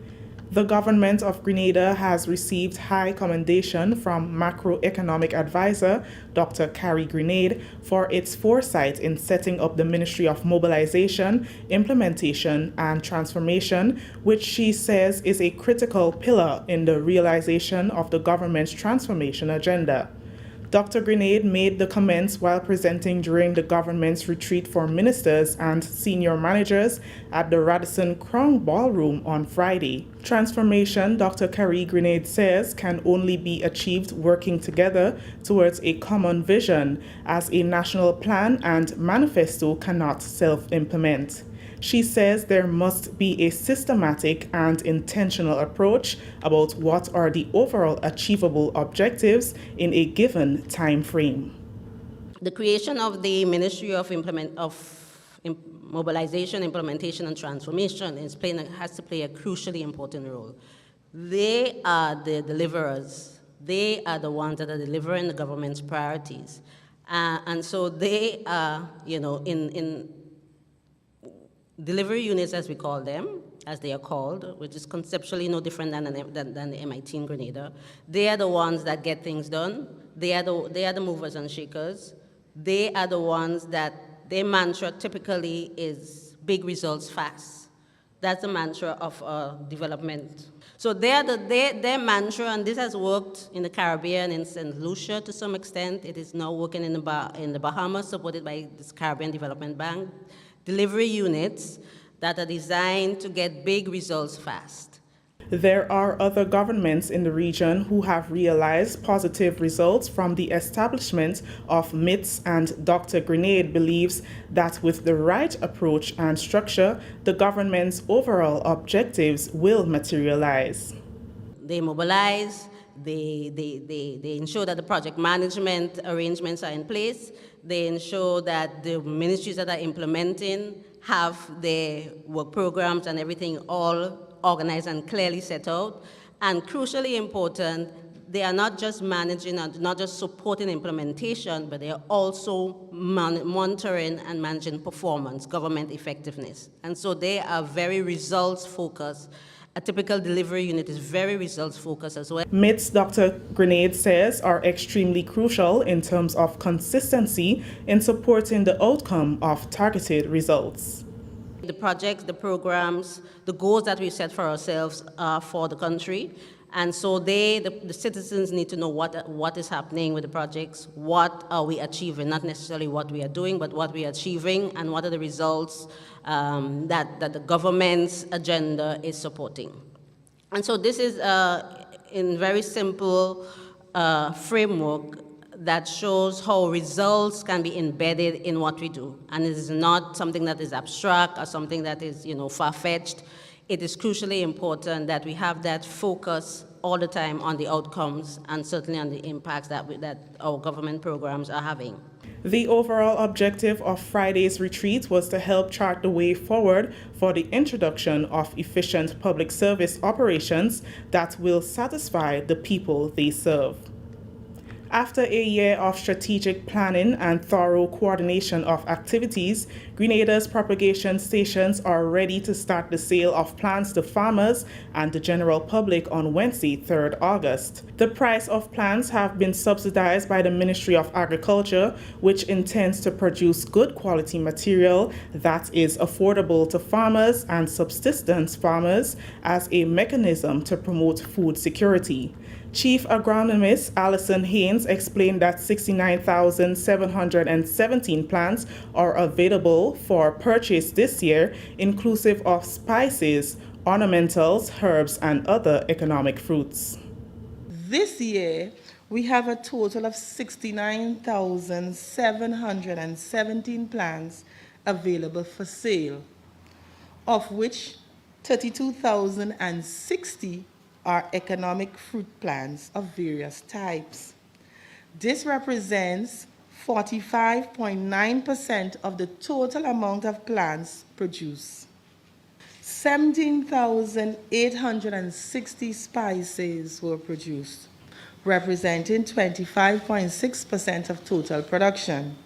The government of Grenada has received high commendation from macroeconomic advisor Dr. Carriacou for its foresight in setting up the Ministry of Mobilization, Implementation and Transformation, which she says is a critical pillar in the realization of the government's transformation agenda. Dr. Grenade made the comments while presenting during the government's retreat for ministers and senior managers at the Radisson Crown Ballroom on Friday. Transformation, Dr. Carriacou says, can only be achieved working together towards a common vision, as a national plan and manifesto cannot self-implement. She says there must be a systematic and intentional approach about what are the overall achievable objectives in a given time frame. The creation of the Ministry of Mobilization, Implementation and Transformation has to play a crucially important role. They are the deliverers. They are the ones that are delivering the government's priorities. And so they are, in delivery units, as we call them, as they are called, which is conceptually no different than the MIT in Grenada. They are the ones that get things done. They are the movers and shakers. They are the ones that their mantra typically is big results fast. That's the mantra of development. So their mantra, and this has worked in the Caribbean, in St. Lucia to some extent. It is now working in the Bahamas, supported by this Caribbean Development Bank. Delivery units that are designed to get big results fast. There are other governments in the region who have realized positive results from the establishment of MITS, and Dr. Grenade believes that with the right approach and structure, the government's overall objectives will materialize. They mobilize, they ensure that the project management arrangements are in place. They ensure that the ministries that are implementing have their work programs and everything all organized and clearly set out. And crucially important, they are not just managing and not just supporting implementation, but they are also monitoring and managing performance, government effectiveness. And so they are very results focused. A typical delivery unit is very results focused as well. MITS, Dr. Grenade says, are extremely crucial in terms of consistency in supporting the outcome of targeted results. The projects, the programs, the goals that we set for ourselves are for the country. And so the citizens need to know what is happening with the projects, what are we achieving, not necessarily what we are doing, but what we are achieving, and what are the results that the government's agenda is supporting. And so this is in very simple framework that shows how results can be embedded in what we do. And it is not something that is abstract or something that is, far-fetched. It is crucially important that we have that focus all the time on the outcomes and certainly on the impacts that our government programs are having. The overall objective of Friday's retreat was to help chart the way forward for the introduction of efficient public service operations that will satisfy the people they serve. After a year of strategic planning and thorough coordination of activities, Grenada's propagation stations are ready to start the sale of plants to farmers and the general public on Wednesday, 3rd August. The price of plants have been subsidized by the Ministry of Agriculture, which intends to produce good quality material that is affordable to farmers and subsistence farmers as a mechanism to promote food security. Chief Agronomist Alison Haynes explained that 69,717 plants are available for purchase this year, inclusive of spices, ornamentals, herbs, and other economic fruits. This year, we have a total of 69,717 plants available for sale, of which 32,060 are economic fruit plants of various types. This represents 45.9% of the total amount of plants produced. 17,860 spices were produced, representing 25.6% of total production.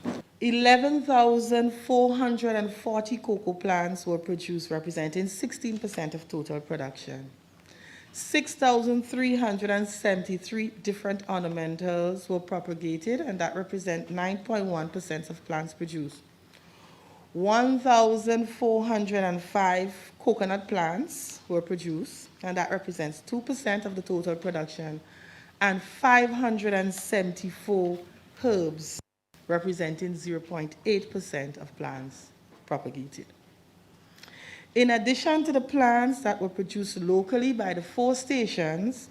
11,440 cocoa plants were produced, representing 16% of total production. 6,373 different ornamentals were propagated, and that represents 9.1% of plants produced. 1,405 coconut plants were produced, and that represents 2% of the total production, and 574 herbs, representing 0.8% of plants propagated. In addition to the plants that were produced locally by the 4 stations,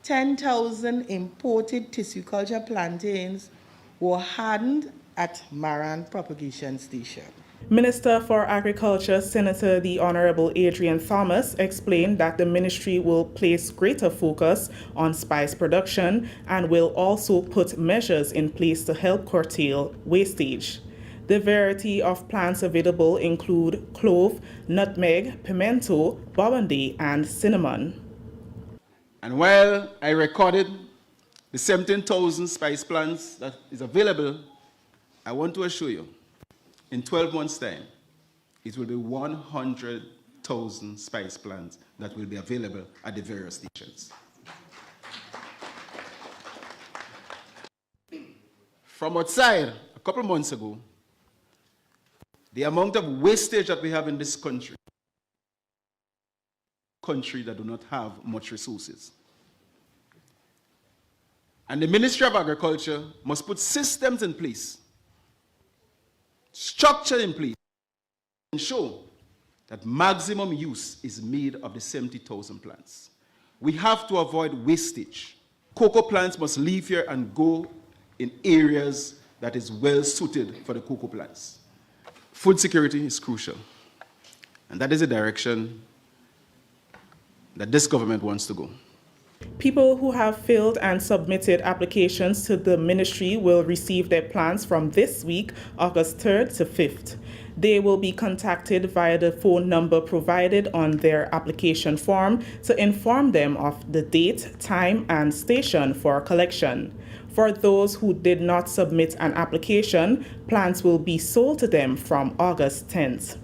10,000 imported tissue culture plantains were hardened at Maran Propagation Station. Minister for Agriculture, Senator the Honorable Adrian Thomas, explained that the ministry will place greater focus on spice production and will also put measures in place to help curtail wastage. The variety of plants available include clove, nutmeg, pimento, bawande, and cinnamon. And while I recorded the 17,000 spice plants that is available, I want to assure you, in 12 months' time, it will be 100,000 spice plants that will be available at the various stations. From outside, a couple months ago, the amount of wastage that we have in this country that do not have much resources. And the Ministry of Agriculture must put systems in place, structure in place, to ensure that maximum use is made of the 70,000 plants. We have to avoid wastage. Cocoa plants must leave here and go in areas that is well suited for the cocoa plants. Food security is crucial, and that is the direction that this government wants to go. People who have filled and submitted applications to the ministry will receive their plans from this week, August 3rd to 5th. They will be contacted via the phone number provided on their application form to inform them of the date, time, and station for collection. For those who did not submit an application, plans will be sold to them from August 10th.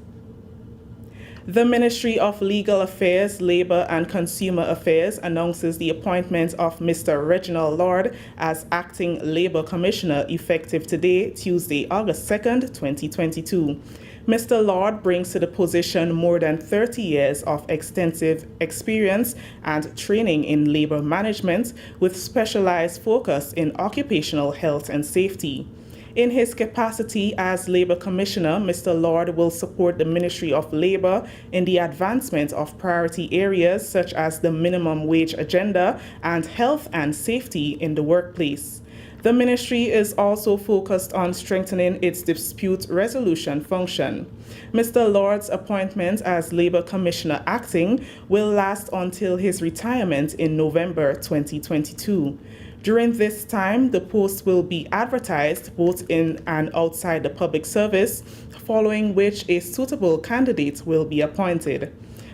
The Ministry of Legal Affairs, Labour and Consumer Affairs announces the appointment of Mr. Reginald Lord as Acting Labour Commissioner effective today, Tuesday, August 2nd, 2022. Mr. Lord brings to the position more than 30 years of extensive experience and training in labour management with specialized focus in occupational health and safety. In his capacity as Labour Commissioner, Mr. Lord will support the Ministry of Labour in the advancement of priority areas such as the minimum wage agenda and health and safety in the workplace. The ministry is also focused on strengthening its dispute resolution function. Mr. Lord's appointment as Labour Commissioner Acting will last until his retirement in November 2022. During this time, the post will be advertised both in and outside the public service, following which a suitable candidate will be appointed.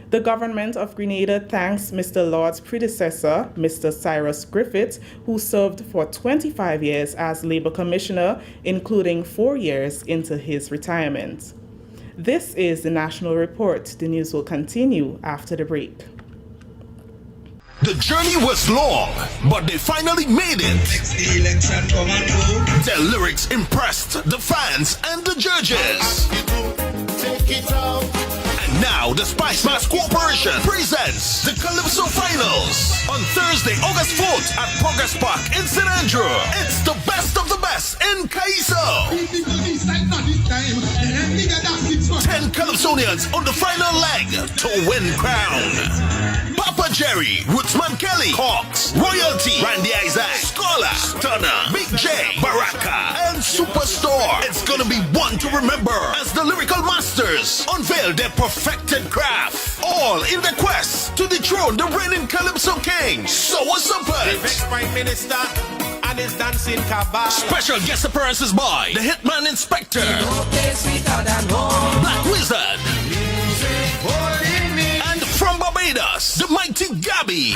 The government of Grenada thanks Mr. Lord's predecessor, Mr. Cyrus Griffith, who served for 25 years as Labour Commissioner, including 4 years into his retirement. This is the National Report. The news will continue after the break. The journey was long, but they finally made it. Their lyrics impressed the fans and the judges. And now the Spice Mass Corporation presents the Calypso Finals on Thursday, August 4th at Progress Park in St. Andrew. It's the best of the best in Kaiso. 10 Calypsonians on the final leg to win crown. Papa Jerry, Woodsman Kelly, Hawks, Royalty, Randy Isaac, Scholar, Stunner, Big J, Baraka, and Superstore. It's gonna be one to remember as the lyrical masters unveil their perfected craft. All in the quest to dethrone the reigning Calypso King, Soca Suppers. The next Prime Minister and his dancing cabal. Special guest appearances by the Hitman Inspector, Black Wizard, and from Barbados, the mighty Gabby.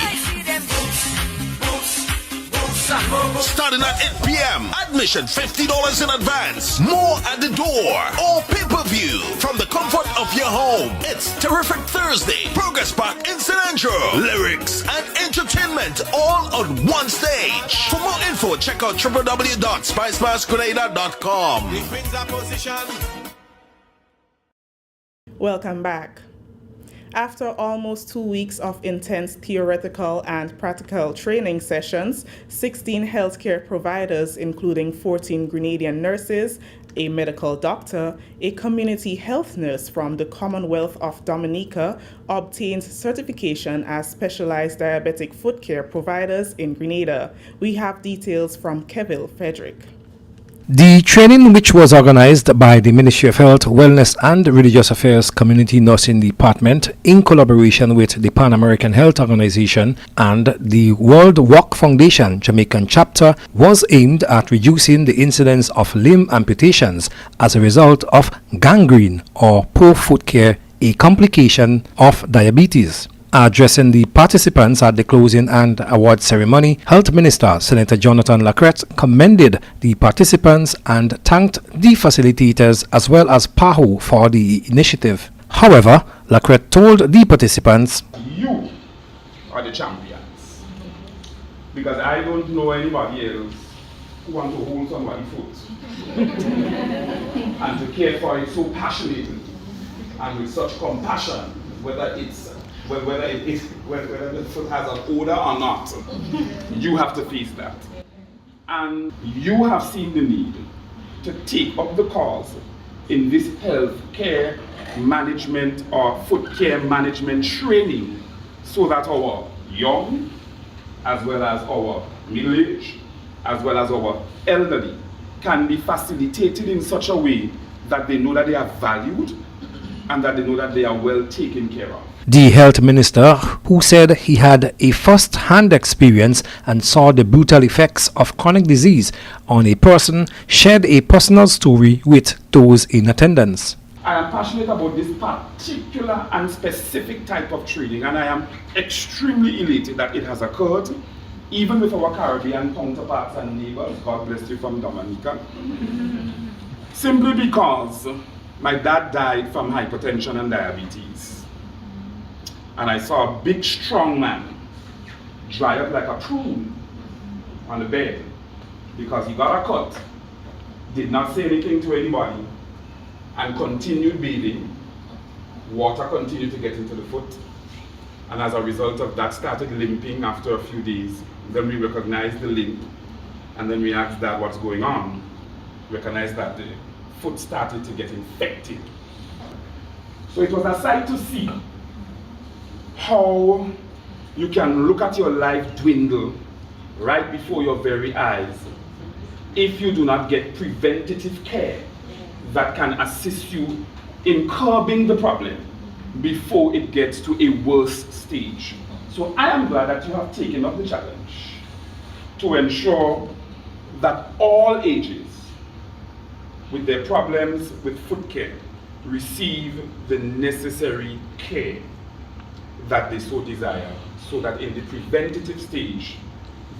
Starting at 8 p.m. Admission $50 in advance. More at the door. Or pay-per-view from the comfort of your home. It's Terrific Thursday. Progress Pack Incidental. Lyrics and entertainment all on one stage. For more info, check out www.spicemaskgrenada.com. Welcome back. After almost 2 weeks of intense theoretical and practical training sessions, 16 healthcare providers, including 14 Grenadian nurses, a medical doctor, a community health nurse from the Commonwealth of Dominica, obtained certification as specialized diabetic foot care providers in Grenada. We have details from Kevin Frederick. The training, which was organized by the Ministry of Health, Wellness and Religious Affairs Community Nursing Department in collaboration with the Pan American Health Organization and the World Walk Foundation Jamaican chapter, was aimed at reducing the incidence of limb amputations as a result of gangrene or poor foot care, a complication of diabetes. Addressing the participants at the closing and award ceremony, Health Minister Senator Jonathan Lacrette commended the participants and thanked the facilitators as well as PAHO for the initiative. However, Lacrette told the participants, You are the champions. Because I don't know anybody else who wants to hold somebody's foot and to care for it so passionately and with such compassion, whether the foot has an odor or not. You have to face that. And you have seen the need to take up the cause in this health care management or foot care management training so that our young, as well as our middle-aged, as well as our elderly can be facilitated in such a way that they know that they are valued and that they know that they are well taken care of. The health minister, who said he had a first-hand experience and saw the brutal effects of chronic disease on a person, shared a personal story with those in attendance. I am passionate about this particular and specific type of training, and I am extremely elated that it has occurred, even with our Caribbean counterparts and neighbors. God bless you from Dominica. Simply because my dad died from hypertension and diabetes. And I saw a big, strong man dry up like a prune on the bed because he got a cut, did not say anything to anybody, and continued bathing. Water continued to get into the foot. And as a result of that, started limping after a few days. Then we recognized the limp. And then we asked Dad what's going on. Recognized that the foot started to get infected. So it was a sight to see how you can look at your life dwindle right before your very eyes if you do not get preventative care that can assist you in curbing the problem before it gets to a worse stage. So I am glad that you have taken up the challenge to ensure that all ages with their problems with foot care receive the necessary care that they so desire, so that in the preventative stage,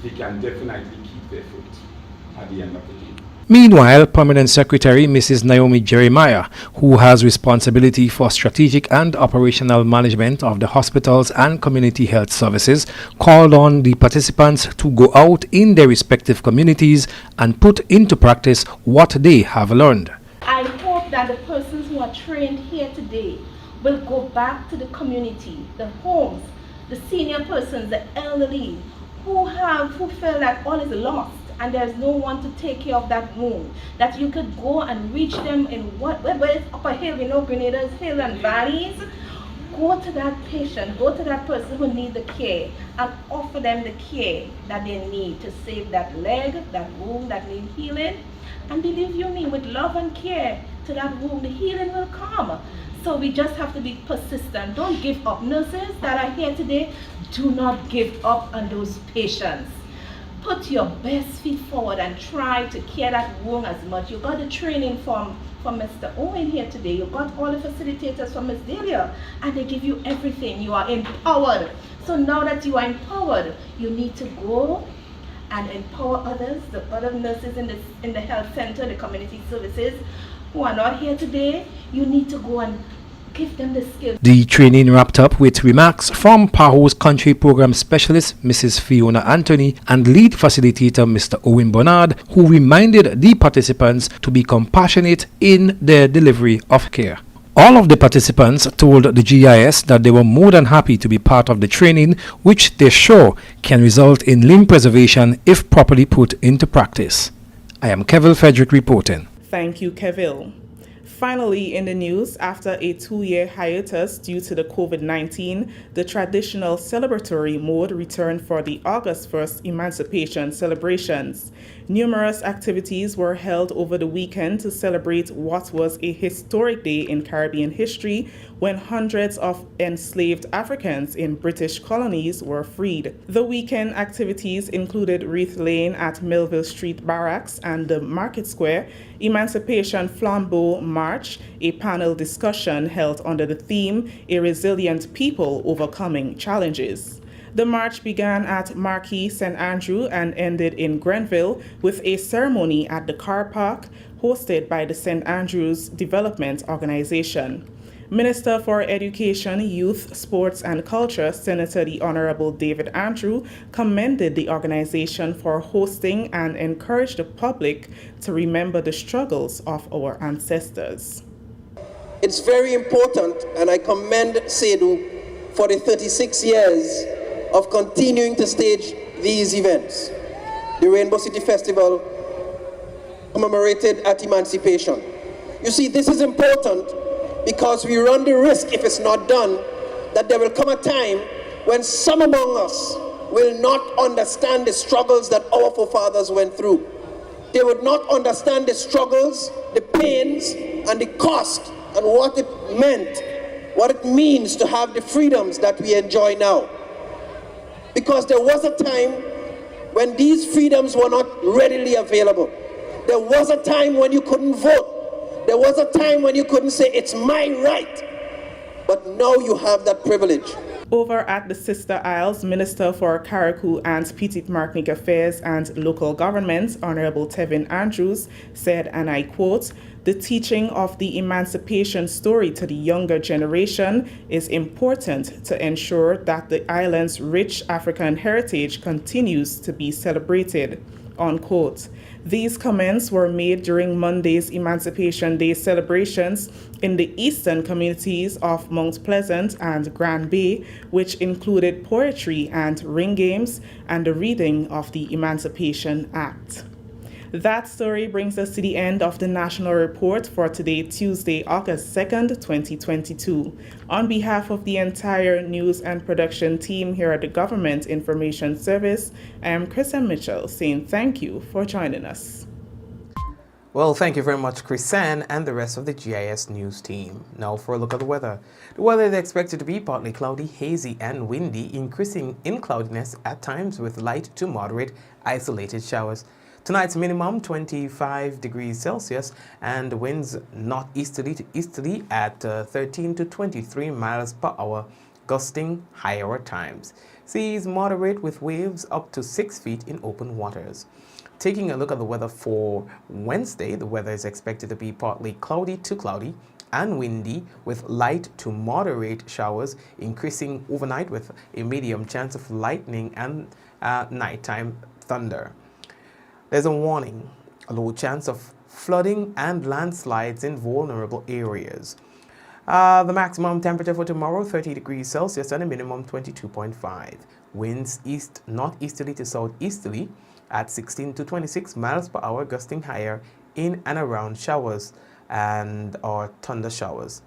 they can definitely keep their foot at the end of the day. Meanwhile, Permanent Secretary Mrs. Naomi Jeremiah, who has responsibility for strategic and operational management of the hospitals and community health services, called on the participants to go out in their respective communities and put into practice what they have learned. I hope that the persons who are trained here today will go back to the community, the homes, the senior persons, the elderly, who feel that all is lost and there's no one to take care of that wound, that you could go and reach them in whether it's up a hill, we know Grenada is hill and valleys. Go to that patient, go to that person who needs the care and offer them the care that they need to save that leg, that wound that needs healing. And believe you me, with love and care to that wound, the healing will come. So we just have to be persistent. Don't give up. Nurses that are here today, do not give up on those patients. Put your best feet forward and try to care that wound as much. You got the training from Mr. Owen here today. You got all the facilitators from Ms. Delia, and they give you everything. You are empowered. So now that you are empowered, you need to go and empower others, the other nurses in the health center, the community services who are not here today. You need to go and give them the skills. The training wrapped up with remarks from PAHO's Country Program Specialist, Mrs. Fiona Anthony, and lead facilitator, Mr. Owen Bernard, who reminded the participants to be compassionate in their delivery of care. All of the participants told the GIS that they were more than happy to be part of the training, which they're sure can result in limb preservation if properly put into practice. I am Kevil Frederick reporting. Thank you, Kevil. Finally, in the news, after a 2-year hiatus due to the COVID-19, the traditional celebratory mode returned for the August 1st Emancipation celebrations. Numerous activities were held over the weekend to celebrate what was a historic day in Caribbean history when hundreds of enslaved Africans in British colonies were freed. The weekend activities included wreath laying at Millville Street Barracks and the Market Square, Emancipation Flambeau March, a panel discussion held under the theme, A Resilient People Overcoming Challenges. The march began at Marquis St. Andrew and ended in Grenville with a ceremony at the car park hosted by the St. Andrews Development Organization. Minister for Education, Youth, Sports and Culture, Senator the Honorable David Andrew, commended the organization for hosting and encouraged the public to remember the struggles of our ancestors. It's very important, and I commend SEDU for the 36 years of continuing to stage these events. The Rainbow City Festival commemorated at Emancipation. You see, this is important because we run the risk, if it's not done, that there will come a time when some among us will not understand the struggles that our forefathers went through. They would not understand the struggles, the pains, and the cost, and what it meant, what it means to have the freedoms that we enjoy now. Because there was a time when these freedoms were not readily available. There was a time when you couldn't vote. There was a time when you couldn't say, it's my right. But now you have that privilege. Over at the Sister Isles, Minister for Carriacou and Petite Martinique Affairs and Local Government, Honorable Tevin Andrews, said, and I quote, "The teaching of the emancipation story to the younger generation is important to ensure that the island's rich African heritage continues to be celebrated," unquote. These comments were made during Monday's Emancipation Day celebrations in the eastern communities of Mount Pleasant and Grand Bay, which included poetry and ring games and the reading of the Emancipation Act. That story brings us to the end of the National Report for today, Tuesday, August 2nd, 2022. On behalf of the entire news and production team here at the Government Information Service, I am Chrisanne Mitchell saying thank you for joining us. Well, thank you very much, Chrisanne, and the rest of the GIS News team. Now for a look at the weather. The weather is expected to be partly cloudy, hazy, and windy, increasing in cloudiness at times with light to moderate isolated showers. Tonight's minimum 25 degrees Celsius and winds northeasterly to easterly at 13 to 23 miles per hour, gusting higher at times. Seas moderate with waves up to 6 feet in open waters. Taking a look at the weather for Wednesday, the weather is expected to be partly cloudy to cloudy and windy with light to moderate showers, increasing overnight with a medium chance of lightning and nighttime thunder. There's a warning, a low chance of flooding and landslides in vulnerable areas. The maximum temperature for tomorrow, 30 degrees Celsius and a minimum 22.5. Winds northeasterly to southeasterly at 16 to 26 miles per hour, gusting higher in and around showers and or thunder showers.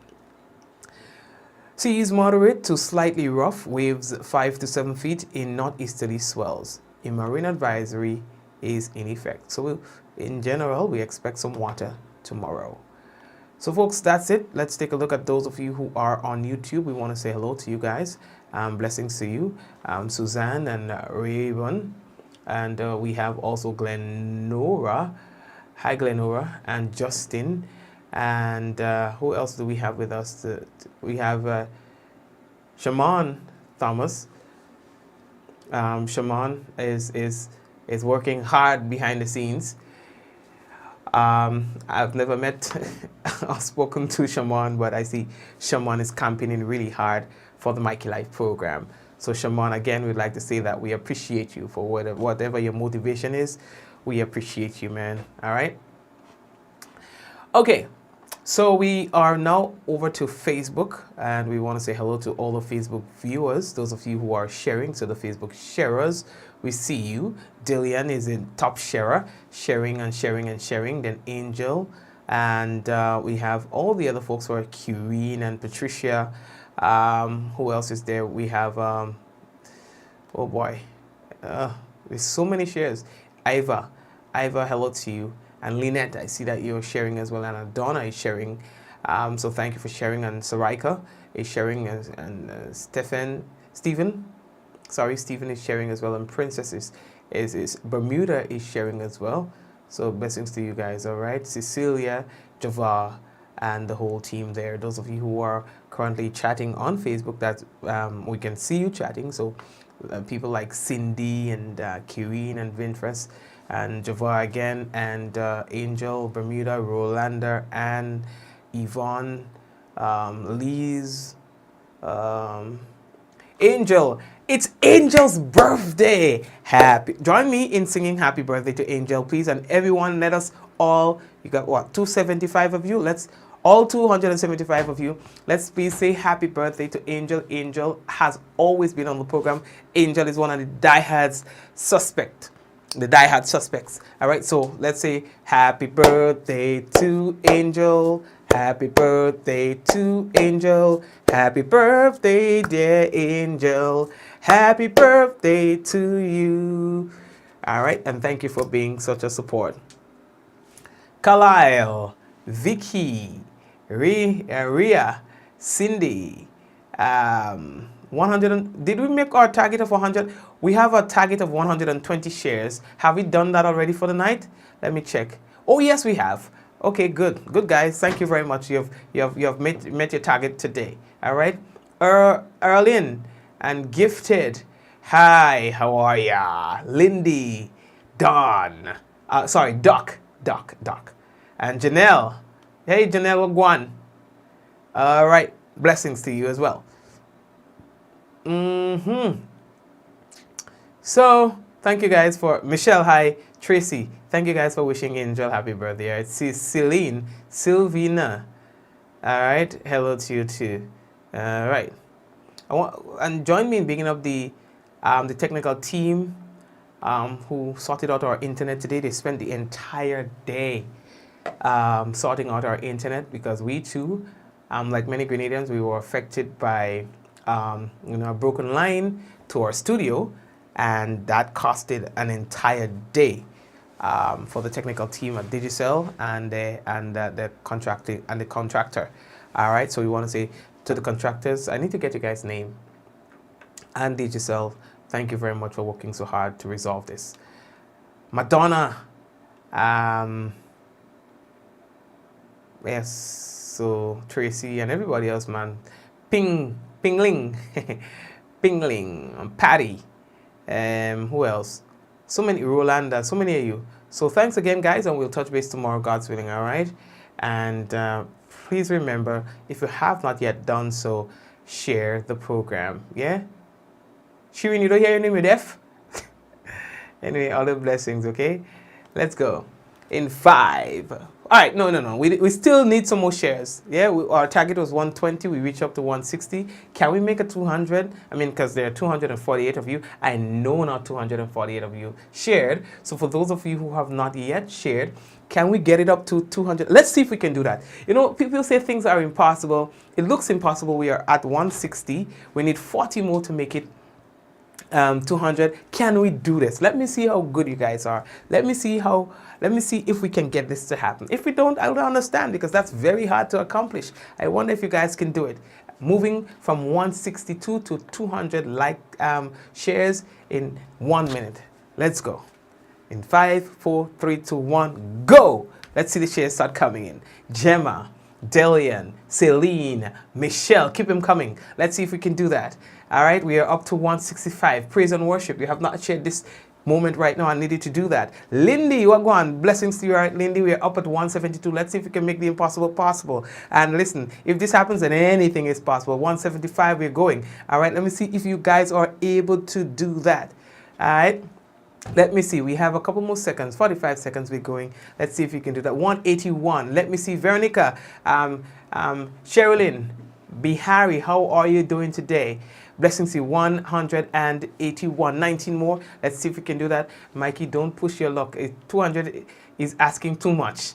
Seas moderate to slightly rough, waves 5 to 7 feet in northeasterly swells. A marine advisory is in effect. So in general, we expect some water tomorrow. So folks, that's it. Let's take a look at those of you who are on YouTube. We want to say hello to you guys. Blessings to you, Suzanne and Raven. And we have also Glenora. Hi Glenora and Justin. And who else do we have with us? We have Shaman Thomas. Shaman is is working hard behind the scenes. I've never met or spoken to Shaman, but I see Shaman is campaigning really hard for the Mikey Life program. So Shaman, again, we'd like to say that we appreciate you for whatever your motivation is. We appreciate you, man. All right. Okay. So we are now over to Facebook, and we want to say hello to all the Facebook viewers, those of you who are sharing. So the Facebook sharers, we see you. Dillian is in top sharer, sharing and sharing and sharing. Then Angel, and we have all the other folks who are Cureen and Patricia. Who else is there? We have, oh boy, there's so many shares. Iva, hello to you. And Lynette, I see that you're sharing as well, and Adonna is sharing. So thank you for sharing. And Sarika is sharing, and Stephen is sharing as well. And Princess is Bermuda is sharing as well. So blessings to you guys, all right? Cecilia, Javar, and the whole team there. Those of you who are currently chatting on Facebook, that we can see you chatting. So people like Cindy and Kirin and Vintress, and Javar again, and Angel, Bermuda, Rolanda, and Yvonne, Liz, Angel. It's Angel's birthday. Join me in singing happy birthday to Angel, please. And everyone, let us all, you got what, 275 of you? Let's, all 275 of you, let's please say happy birthday to Angel. Angel has always been on the program. Angel is one of the diehard suspects. All right, so let's say happy birthday to Angel. Happy birthday to Angel. Happy birthday, dear Angel. Happy birthday to you. All right, and thank you for being such a support. Kalyle, Vicky, Ria, Cindy, 100. Did we make our target of 100? We have a target of 120 shares. Have we done that already for the night? Let me check. Oh yes, we have. Okay, good guys. Thank you very much. You have met your target today. All right, Erlin and Gifted. Hi, how are ya? Lindy, Don. Sorry, Doc, and Janelle. Hey, Janelle Wagwan. All right, blessings to you as well. So, thank you guys for Michelle. Hi, Tracy. Thank you guys for wishing Angel happy birthday. All right, see Celine, Sylvina. All right, hello to you too. All right, and join me in picking up the technical team who sorted out our internet today. They spent the entire day sorting out our internet because we too, like many Grenadians, we were affected by a broken line to our studio, and that costed an entire day for the technical team at Digicel and the contractor. All right, so we want to say to the contractors, I need to get you guys' name, and Digicel, thank you very much for working so hard to resolve this. Madonna, yes, so Tracy and everybody else, man. Pingling, Patty, who else? So many, Rolanda, so many of you. So thanks again, guys, and we'll touch base tomorrow, God's willing, all right? And please remember, if you have not yet done so, share the program, yeah? Shirin, you don't hear your name with F? Anyway, all the blessings, okay? Let's go. In 5. All right, no. We still need some more shares. Yeah, our target was 120. We reached up to 160. Can we make it 200? I mean, because there are 248 of you. I know not 248 of you shared. So for those of you who have not yet shared, can we get it up to 200? Let's see if we can do that. You know, people say things are impossible. It looks impossible. We are at 160. We need 40 more to make it 200. Can we do this? Let me see how good you guys are. Let me see if we can get this to happen. If we don't, I don't understand, because that's very hard to accomplish. I wonder if you guys can do it. Moving from 162 to 200 shares in 1 minute. Let's go. In 5, 4, 3, 2, 1, go! Let's see the shares start coming in. Gemma, Delian, Celine, Michelle, keep them coming. Let's see if we can do that. All right, we are up to 165. Praise and worship. You have not shared this. moment right now. I needed to do that. Lindy, what going? Blessings to you, all right, Lindy. We're up at 172. Let's see if we can make the impossible possible. And listen, if this happens, then anything is possible. 175, we're going. All right, let me see if you guys are able to do that. All right. Let me see. We have a couple more seconds. 45 seconds we're going. Let's see if we can do that. 181. Let me see. Veronica, Sherilyn, Bihari, how are you doing today? Blessings to you. 181. 19 more. Let's see if we can do that. Mikey, don't push your luck. 200 is asking too much.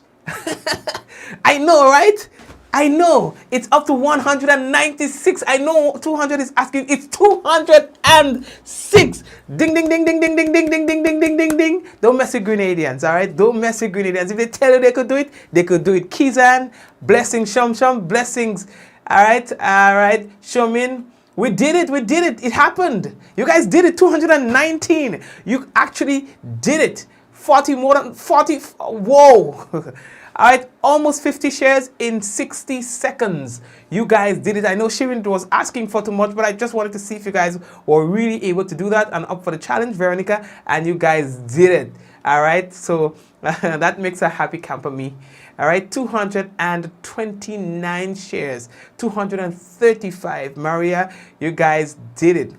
I know, right? I know. It's up to 196. I know 200 is asking. It's 206. Ding, ding, ding, ding, ding, ding, ding, ding, ding, ding, ding, ding, ding. Don't mess with Grenadians, all right? Don't mess with Grenadians. If they tell you they could do it, they could do it. Kizan, blessings, Shum Shum, blessings. All right, Shumin. We did it. It happened. You guys did it. 219. You actually did it. 40, more than 40. Whoa. All right, almost 50 shares in 60 seconds. You guys did it. I know Shirin was asking for too much, but I just wanted to see if you guys were really able to do that and up for the challenge, Veronica, and you guys did it. All right, so that makes a happy camper me. All right, 229 shares, 235. Maria, you guys did it.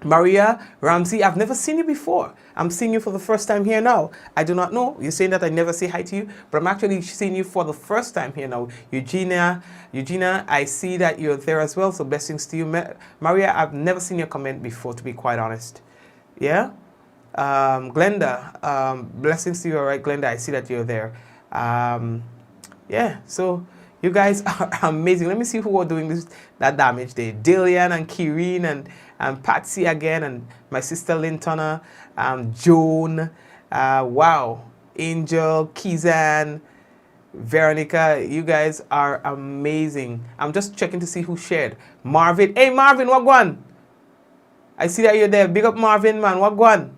Maria Ramsey, I've never seen you before. I'm seeing you for the first time here now. I do not know. You're saying that I never say hi to you, but I'm actually seeing you for the first time here now. Eugenia, I see that you're there as well, so blessings to you. Maria, I've never seen your comment before, to be quite honest. Yeah? Glenda, blessings to you, all right, Glenda, I see that you're there. Yeah, so you guys are amazing. Let me see who are doing that damage there. Dillian and Kireen and Patsy again, and my sister Lintona, Joan, wow, Angel, Kizan, Veronica, you guys are amazing. I'm just checking to see who shared. Marvin, hey Marvin, what going? I see that you're there. Big up Marvin, man, what going?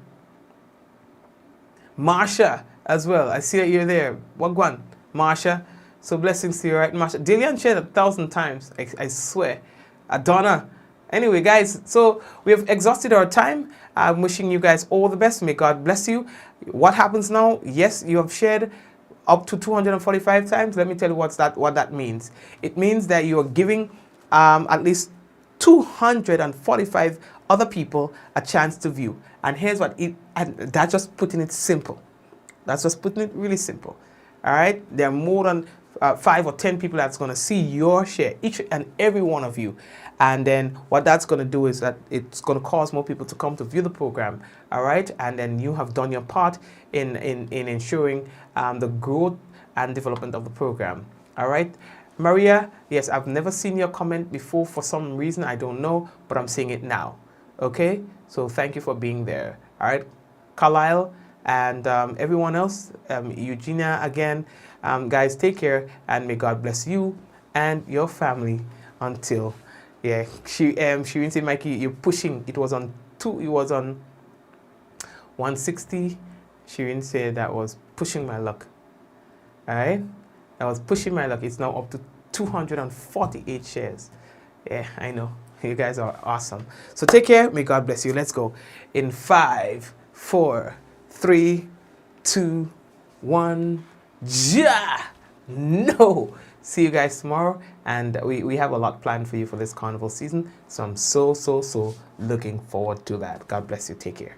Marsha as well, I see that you're there. What going? Marsha, so blessings to you, right, Marsha? Dillian shared 1,000 times, I swear. Donna. Anyway, guys, so we have exhausted our time. I'm wishing you guys all the best. May God bless you. What happens now? Yes, you have shared up to 245 times. Let me tell you what that means. It means that you are giving at least 245 other people a chance to view. And here's what and that's just putting it simple. That's just putting it really simple. All right? There are more than 5 or 10 people that's going to see your share, each and every one of you. And then what that's going to do is that it's going to cause more people to come to view the program. All right? And then you have done your part in ensuring the growth and development of the program. All right? Maria, yes, I've never seen your comment before for some reason. I don't know, but I'm seeing it now. Okay? So thank you for being there. All right? Carlisle and everyone else, Eugenia again. Guys, take care and may God bless you and your family until... Yeah, Shirin said, Mikey, you're pushing. It was on 160. Shirin said that was pushing my luck. All right, that was pushing my luck. It's now up to 248 shares. Yeah, I know. You guys are awesome. So take care. May God bless you. Let's go. In 5, 4, 3, 2, 1. Ja! No. See you guys tomorrow, and we have a lot planned for you for this carnival season, so I'm so looking forward to that. God bless you. Take care.